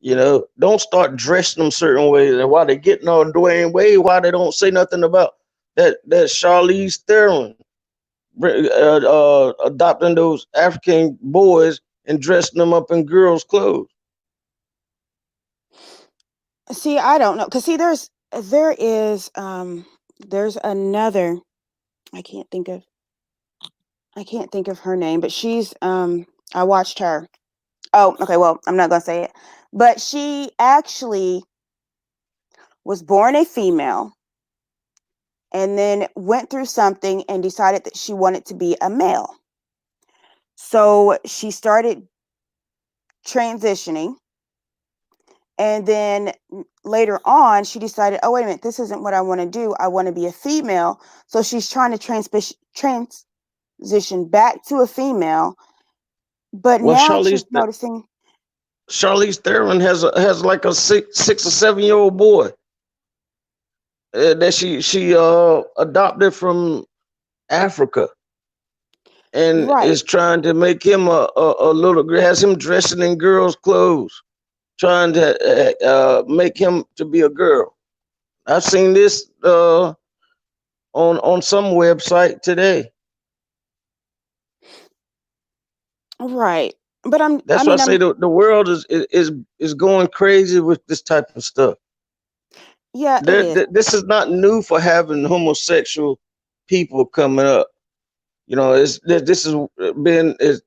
You know, don't start dressing them certain ways. And while they getting on Dwayne Wade, why they don't say nothing about that Charlize Theron adopting those African boys and dressing them up in girls' clothes.
See, I don't know. Cause see, there is there's another I can't think of I can't think of her name, but she's I watched her. Oh, okay, well, I'm not gonna say it. But she actually was born a female and then went through something and decided that she wanted to be a male. So she started transitioning. And then later on, she decided, oh, wait a minute, this isn't what I want to do. I want to be a female. So she's trying to transition back to a female. But
Well,
now she's noticing.
Charlize Theron has like a 6 or 7 year old boy that she adopted from Africa and
Right.
is trying to make him a little, has him dressing in girls' clothes, trying to make him to be a girl. I've seen this on some website today.
Right. But
That's why I say the world is going crazy with this type of stuff.
yeah, it is.
This is not new for having homosexual people coming up. You know, this has been is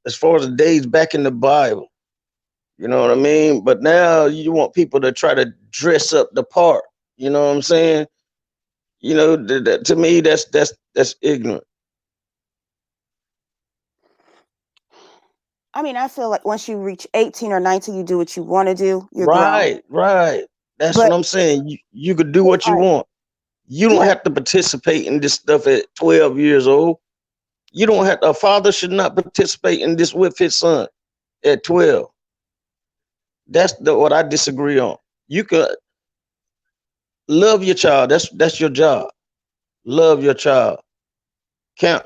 as far as the days back in the Bible. You know what I mean? But now you want people to try to dress up the part. You know what I'm saying? You know, to me, that's ignorant.
I mean, I feel like once you reach 18 or 19, you do what you want to do. You're grown.
Right. That's what
But
I'm saying. You could do
all
what you
right,
want. You don't
Yeah.
have to participate in this stuff at 12 years old. You don't have to, a father should not participate in this with his son at 12. That's what I disagree on. You could love your child. That's your job. Love your child. Can't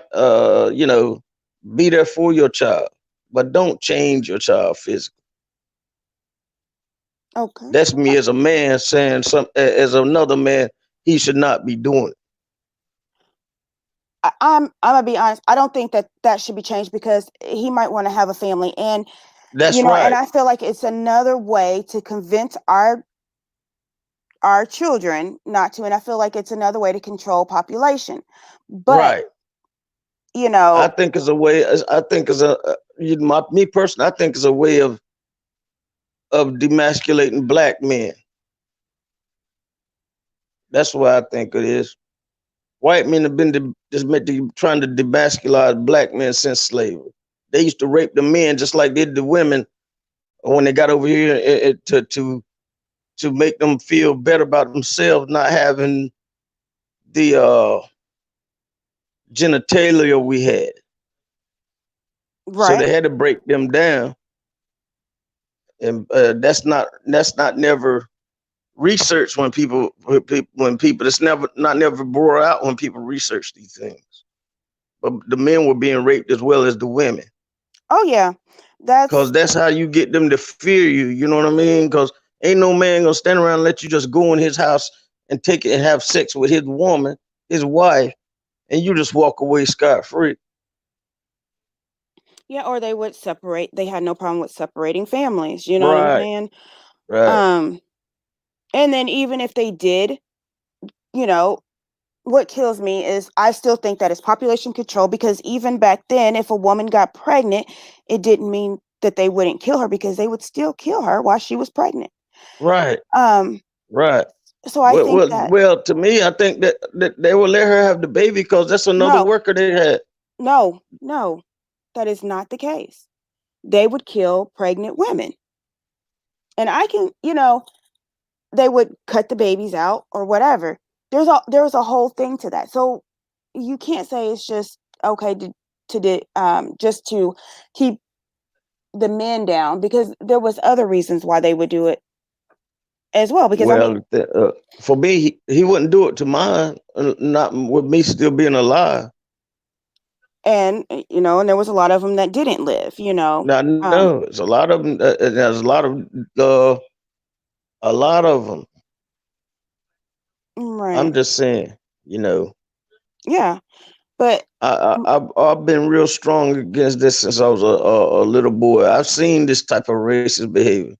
be there for your child, but don't change your child physically.
Okay.
That's me as a man saying as another man, he should not be doing it.
I'm gonna be honest. I don't think that should be changed because he might want to have a family, and
That's
and
right.
I feel like it's another way to convince our children not to, and I feel like it's another way to control population. But
Right.
you
I
know,
think it's a way. I think it's me personally. I think it's a way of demasculating black men. That's what I think it is. White men have been trying to demasculize black men since slavery. They used to rape the men just like they did the women when they got over here to make them feel better about themselves, not having the genitalia we had. So
right?
they had to break them down, and that's not never researched when people it's never brought out when people research these things. But the men were being raped as well as the women,
Oh yeah,
because
that's
that's how you get them to fear you. You know what I mean? Because ain't no man gonna stand around and let you just go in his house and take it and have sex with his woman, his wife, and you just walk away scot free.
yeah. Or they would separate. They had no problem with separating families. You know what I'm
Right,
saying?
right,
Um, and then even if they did, you know, what kills me is I still think that it's population control because even back then, if a woman got pregnant, it didn't mean that they wouldn't kill her because they would still kill her while she was pregnant.
right,
Um,
right.
so I
Well,
think
well,
that
well, to me, I think that they will let her have the baby because that's another
no,
worker they had.
no, that is not the case. They would kill pregnant women. And I can, they would cut the babies out or whatever. There's a whole thing to that. So you can't say it's just okay just to keep the men down because there was other reasons why they would do it as well. Because I mean,
Well, for me, he wouldn't do it to mine, not with me still being alive.
and and there was a lot of them that didn't live.
Now, no, it's a lot of them. There's uh, a lot of them.
Right,
I'm just saying, you know,
yeah, but
I've been real strong against this since I was a little boy. I've seen this type of racist behavior.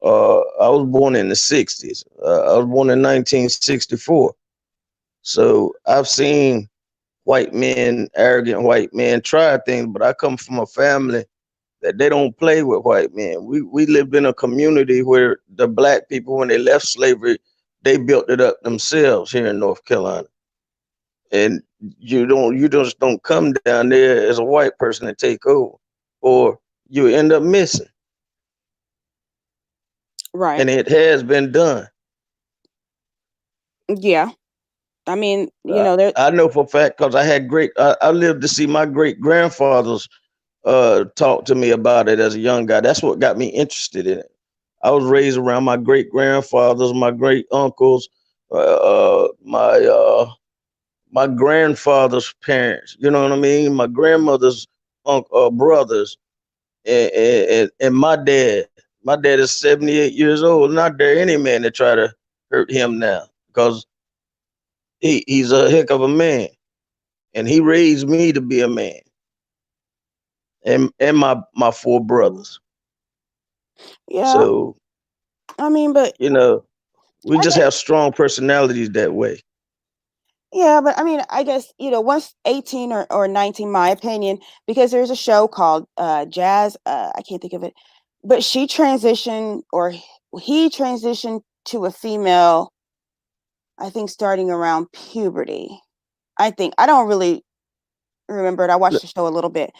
I was born in the '60s. I was born in 1964. So I've seen white men, arrogant white men, try things. But I come from a family that they don't play with white men. We lived in a community where the black people, when they left slavery, they built it up themselves here in North Carolina. And you just don't come down there as a white person and take over, or you end up missing.
right,
And it has been done.
yeah. I mean, there.
I know for a fact because I lived to see my great grandfathers talk to me about it as a young guy. That's what got me interested in it. I was raised around my great grandfathers, my great uncles, my grandfather's parents. You know what I mean? My grandmother's brothers, and my dad. My dad is 78 years old. Not there any man that try to hurt him now because he's a heck of a man, and he raised me to be a man, and my four brothers.
Yeah,
So
I mean, but
we
I
just
guess,
have strong personalities that way.
yeah, but I mean, I guess, once 18 or 19, my opinion, because there's a show called Jazz, I can't think of it, but she transitioned or he transitioned to a female, I think starting around puberty. I think I don't really remember it. I watched
Let,
the show a little bit,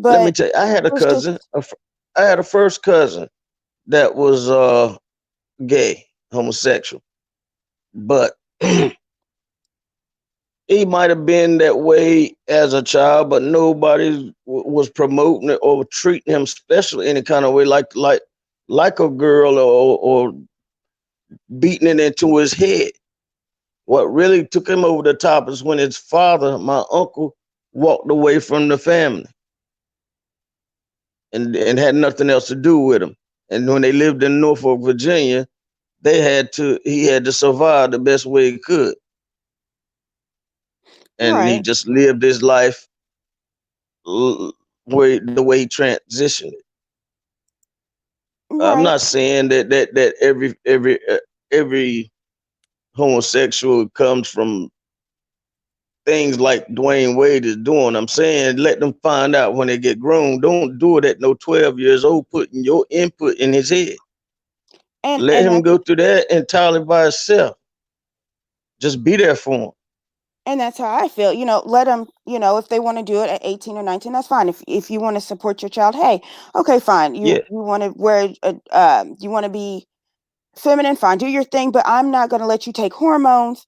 let me
but
tell you, I had a
it was
cousin.
just
I had a first cousin that was gay, homosexual, but he might have been that way as a child, but nobody was promoting it or treating him special any kind of way, like a girl or beating it into his head. What really took him over the top is when his father, my uncle, walked away from the family and had nothing else to do with him. And when they lived in Norfolk, Virginia, he had to survive the best way he could. And he
Right.
just lived his life the way he transitioned it. I'm
Right.
not saying that every homosexual comes from things like Dwayne Wade is doing. I'm saying let them find out when they get grown. Don't do it at no 12 years old, putting your input in his head. Let
And
him
that's
go through that entirely by himself. Just be there for him.
and that's how I feel. Let them, if they want to do it at 18 or 19, that's fine. If you want to support your child, hey, okay, fine. You
Yeah,
you want to you want to be feminine, fine, do your thing, but I'm not going to let you take hormones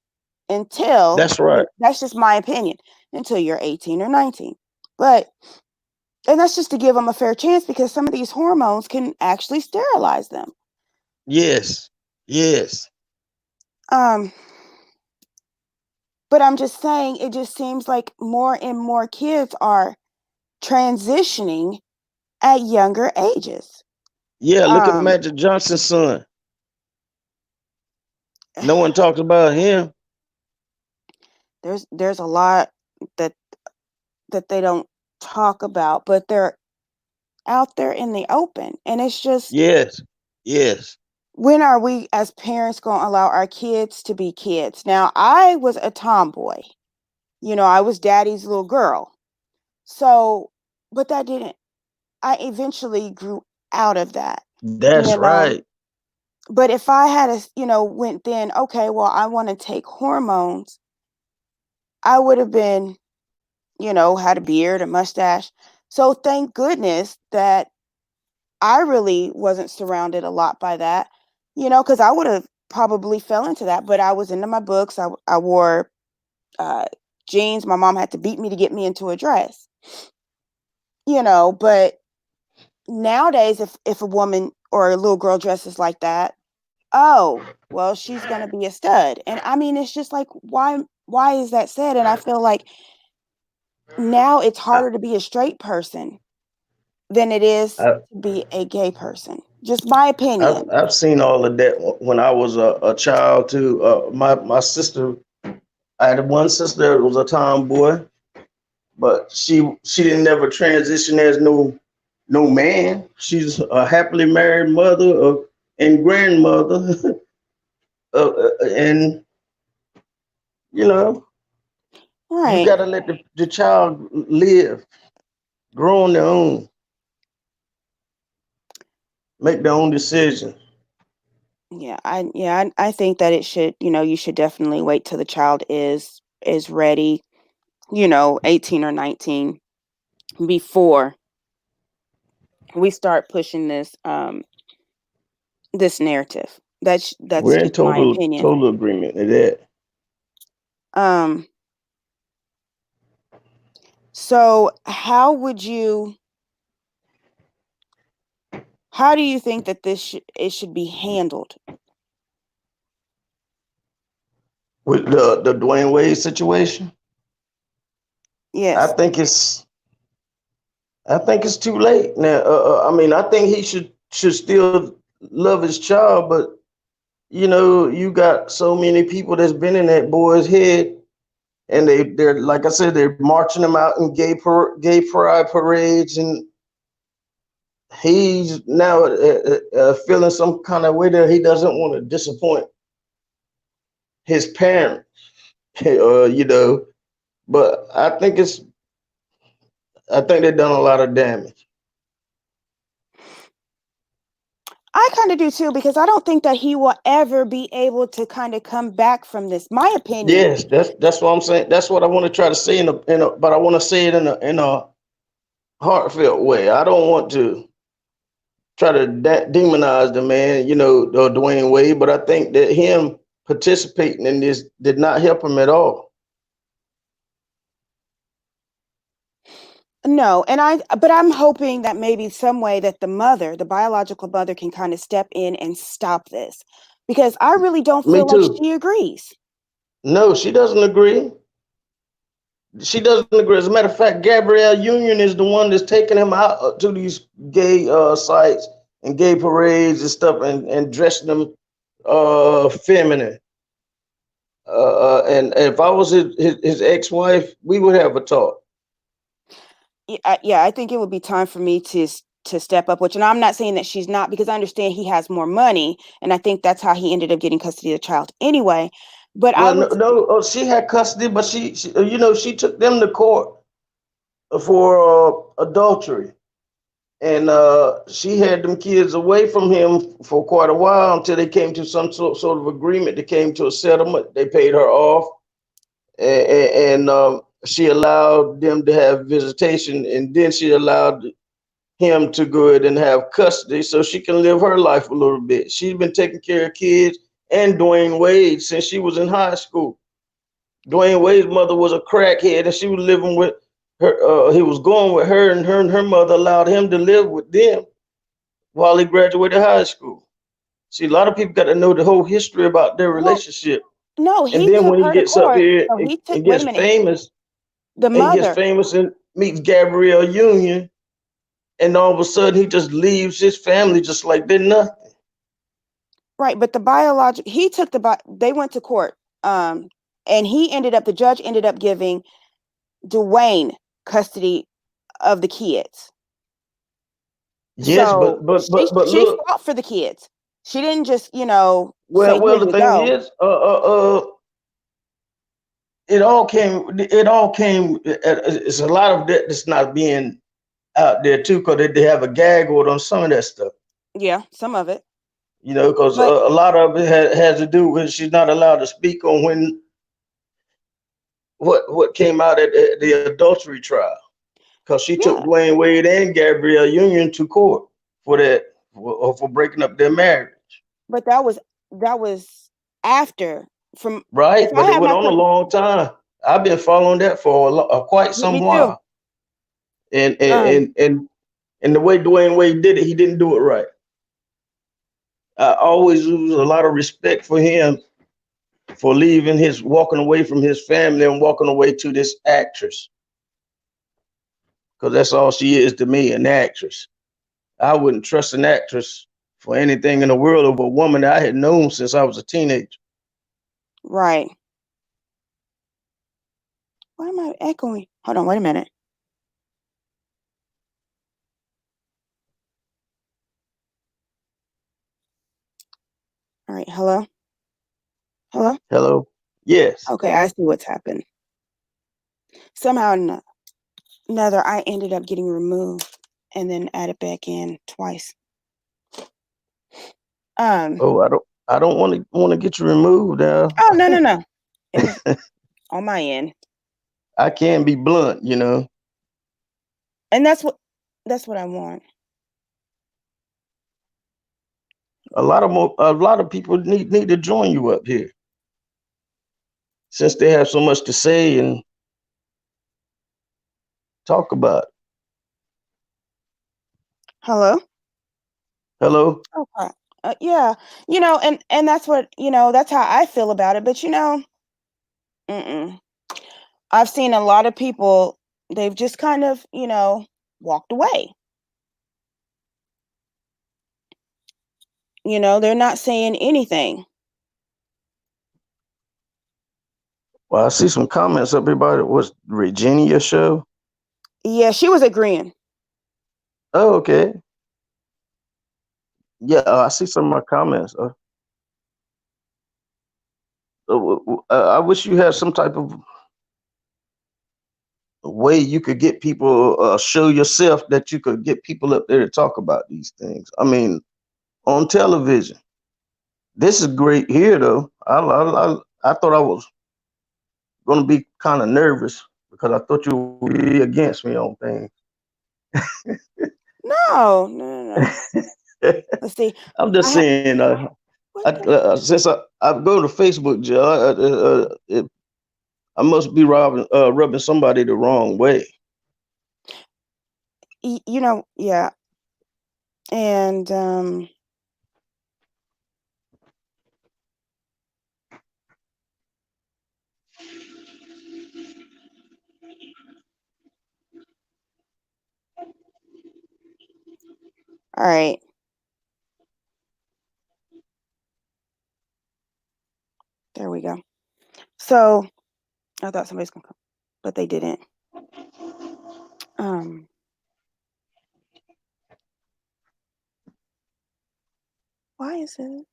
until
that's right.
that's just my opinion, until you're 18 or 19. But and that's just to give them a fair chance because some of these hormones can actually sterilize them.
Yes, yes,
Um but I'm just saying it just seems like more and more kids are transitioning at younger ages.
yeah. Look at
Um
Magic Johnson's son. No one talks about him.
there's a lot that they don't talk about, but they're out there in the open. And it's just,
Yes, yes.
when are we as parents going to allow our kids to be kids? Now, I was a tomboy. I was daddy's little girl. So, but that didn't, I eventually grew out of that,
That's
you know.
right.
But if I had went then, okay, well, I want to take hormones, I would have been, had a beard, a mustache. So thank goodness that I really wasn't surrounded a lot by that, because I would have probably fell into that. But I was into my books. I wore uh, jeans. My mom had to beat me to get me into a dress, But nowadays, if a woman or a little girl dresses like that, oh, well, she's gonna be a stud. And I mean, it's just like, why is that said? And I feel like now it's
I,
harder to be a straight person than it is
I,
to be a gay person. Just my opinion.
I've seen all of that when I was a child too. My sister, I had one sister that was a tomboy, but she didn't never transition as no man. She's a happily married mother and grandmother, and you know you
Right.
gotta let the child live, grow on their own, make their own decisions.
I think that it should, you should definitely wait till the child is ready, 18 or 19 before we start pushing this narrative. That's
We're in
just my opinion.
total agreement with that.
Um so how do you think that it should be handled?
With the Dwayne Wade situation, I
Yes.
think it's I think it's too late now. I mean, I think he should still love his child, but you got so many people that's been in that boy's head, and they're like I said, they're marching him out in gay pride parades, and he's now feeling some kind of way that he doesn't want to disappoint his parents, you know. But I think they've done a lot of damage.
I kind of do too because I don't think that he will ever be able to kind of come back from this. My opinion.
Yes, that's what I'm saying. That's what I want to try to say but I want to say it in a heartfelt way. I don't want to try to demonize the man, Dwayne Wade, but I think that him participating in this did not help him at all.
No, but I'm hoping that maybe some way that the biological mother can kind of step in and stop this, because I really don't
Me
feel like
too.
she agrees.
No, she doesn't agree. She doesn't agree. As a matter of fact, Gabrielle Union is the one that's taking him out to these gay sites and gay parades and stuff, and dressing them feminine. And if I was his ex-wife, we would have a talk.
Yeah, I think it would be time for me to step up, which, and I'm not saying that she's not, because I understand he has more money, and I think that's how he ended up getting custody of the child anyway. But I
Well,
would,
no, she had custody, but she took them to court for adultery, and she had them kids away from him for quite a while until they came to some sort of agreement. They came to a settlement. They paid her off, and she allowed them to have visitation, and then she allowed him to go ahead and have custody so she can live her life a little bit. She's been taking care of kids and Dwayne Wade since she was in high school. Dwayne Wade's mother was a crackhead, and she was living with her. He was going with her, and her mother allowed him to live with them while he graduated high school. See, a lot of people got to know the whole history about their
well,
relationship.
no,
And
he
then
took
when he
her to
gets up
court.
here
No, he took.
and
Wait a
gets
minute.
famous,
The
and gets
mother,
famous and meets Gabrielle Union, and all of a sudden he just leaves his family just like they're nothing.
right? But the biological, he took they went to court, and the judge ended up giving Dwayne custody of the kids.
Yes,
So
but
she
look,
fought for the kids. She didn't just, say,
well,
here
the
you
thing
go.
is, it all came. It's a lot of that that's not being out there too, because they have a gag order on some of that stuff.
Yeah, some of it.
Because
But
a lot of it has to do with she's not allowed to speak on what came out at the adultery trial, because she took
yeah,
Dwayne Wade and Gabrielle Union to court for that, for breaking up their marriage.
but that was after, from if
Right,
I
but it
have
went
my
on a
question.
long time. I've been following that for quite some
Me too.
while, and
Um,
and and and the way Dwayne Wade did it, he didn't do it right. I always lose a lot of respect for him for walking away from his family and walking away to this actress, because that's all she is to me, an actress. I wouldn't trust an actress for anything in the world of a woman that I had known since I was a teenager.
right. Why am I echoing? Hold on, wait a minute. All right, hello? Hello?
Hello? Yes.
Okay, I see what's happened. Somehow or another, I ended up getting removed and then added back in twice. Um,
Oh, I don't want to get you removed now.
oh, no. It was on my end.
I can be blunt.
And that's what I want.
A lot of people need to join you up here, since they have so much to say and talk about.
Hello?
Hello?
Okay. Yeah, and that's what, that's how I feel about it. But mm-mm. I've seen a lot of people, they've just kind of, walked away. They're not saying anything.
Well, I see some comments up here about it. Was Virginia show?
Yeah, she was agreeing.
Oh, okay. Yeah, I see some of my comments. I wish you had some type of way you could get people, show yourself that you could get people up there to talk about these things. I mean, on television. This is great here, though. I thought I was going to be kind of nervous because I thought you would be against me on things.
No. Let's see.
I'm just
I ha-
saying, since I go to Facebook, Joe, I must be rubbing somebody the wrong way.
Yeah. And all right. There we go. So I thought somebody's gonna come, but they didn't. Why is it?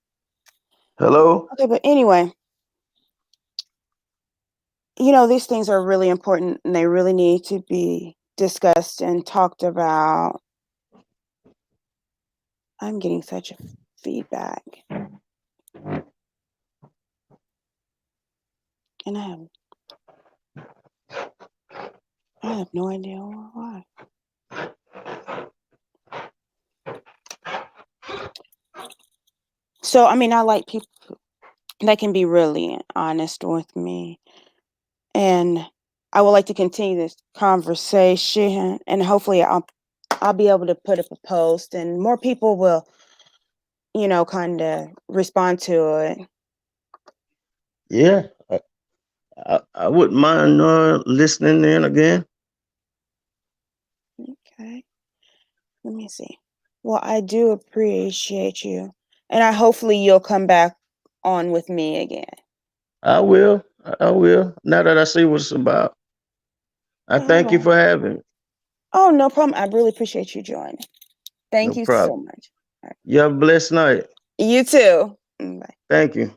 Hello?
Okay, but anyway, these things are really important and they really need to be discussed and talked about. I'm getting such feedback. And I have no idea why. So, I mean, I like people that can be really honest with me. And I would like to continue this conversation, and hopefully I'll be able to put up a post and more people will, kind of respond to it.
Yeah, I wouldn't mind listening in again.
Okay. Let me see. Well, I do appreciate you. And hopefully you'll come back on with me again.
I will. I will. Now that I see what it's about. I thank you
Oh,
for having me.
oh, no problem. I really appreciate you joining. Thank
No
you so
problem.
much.
You have a blessed night.
You too. Bye.
Thank you.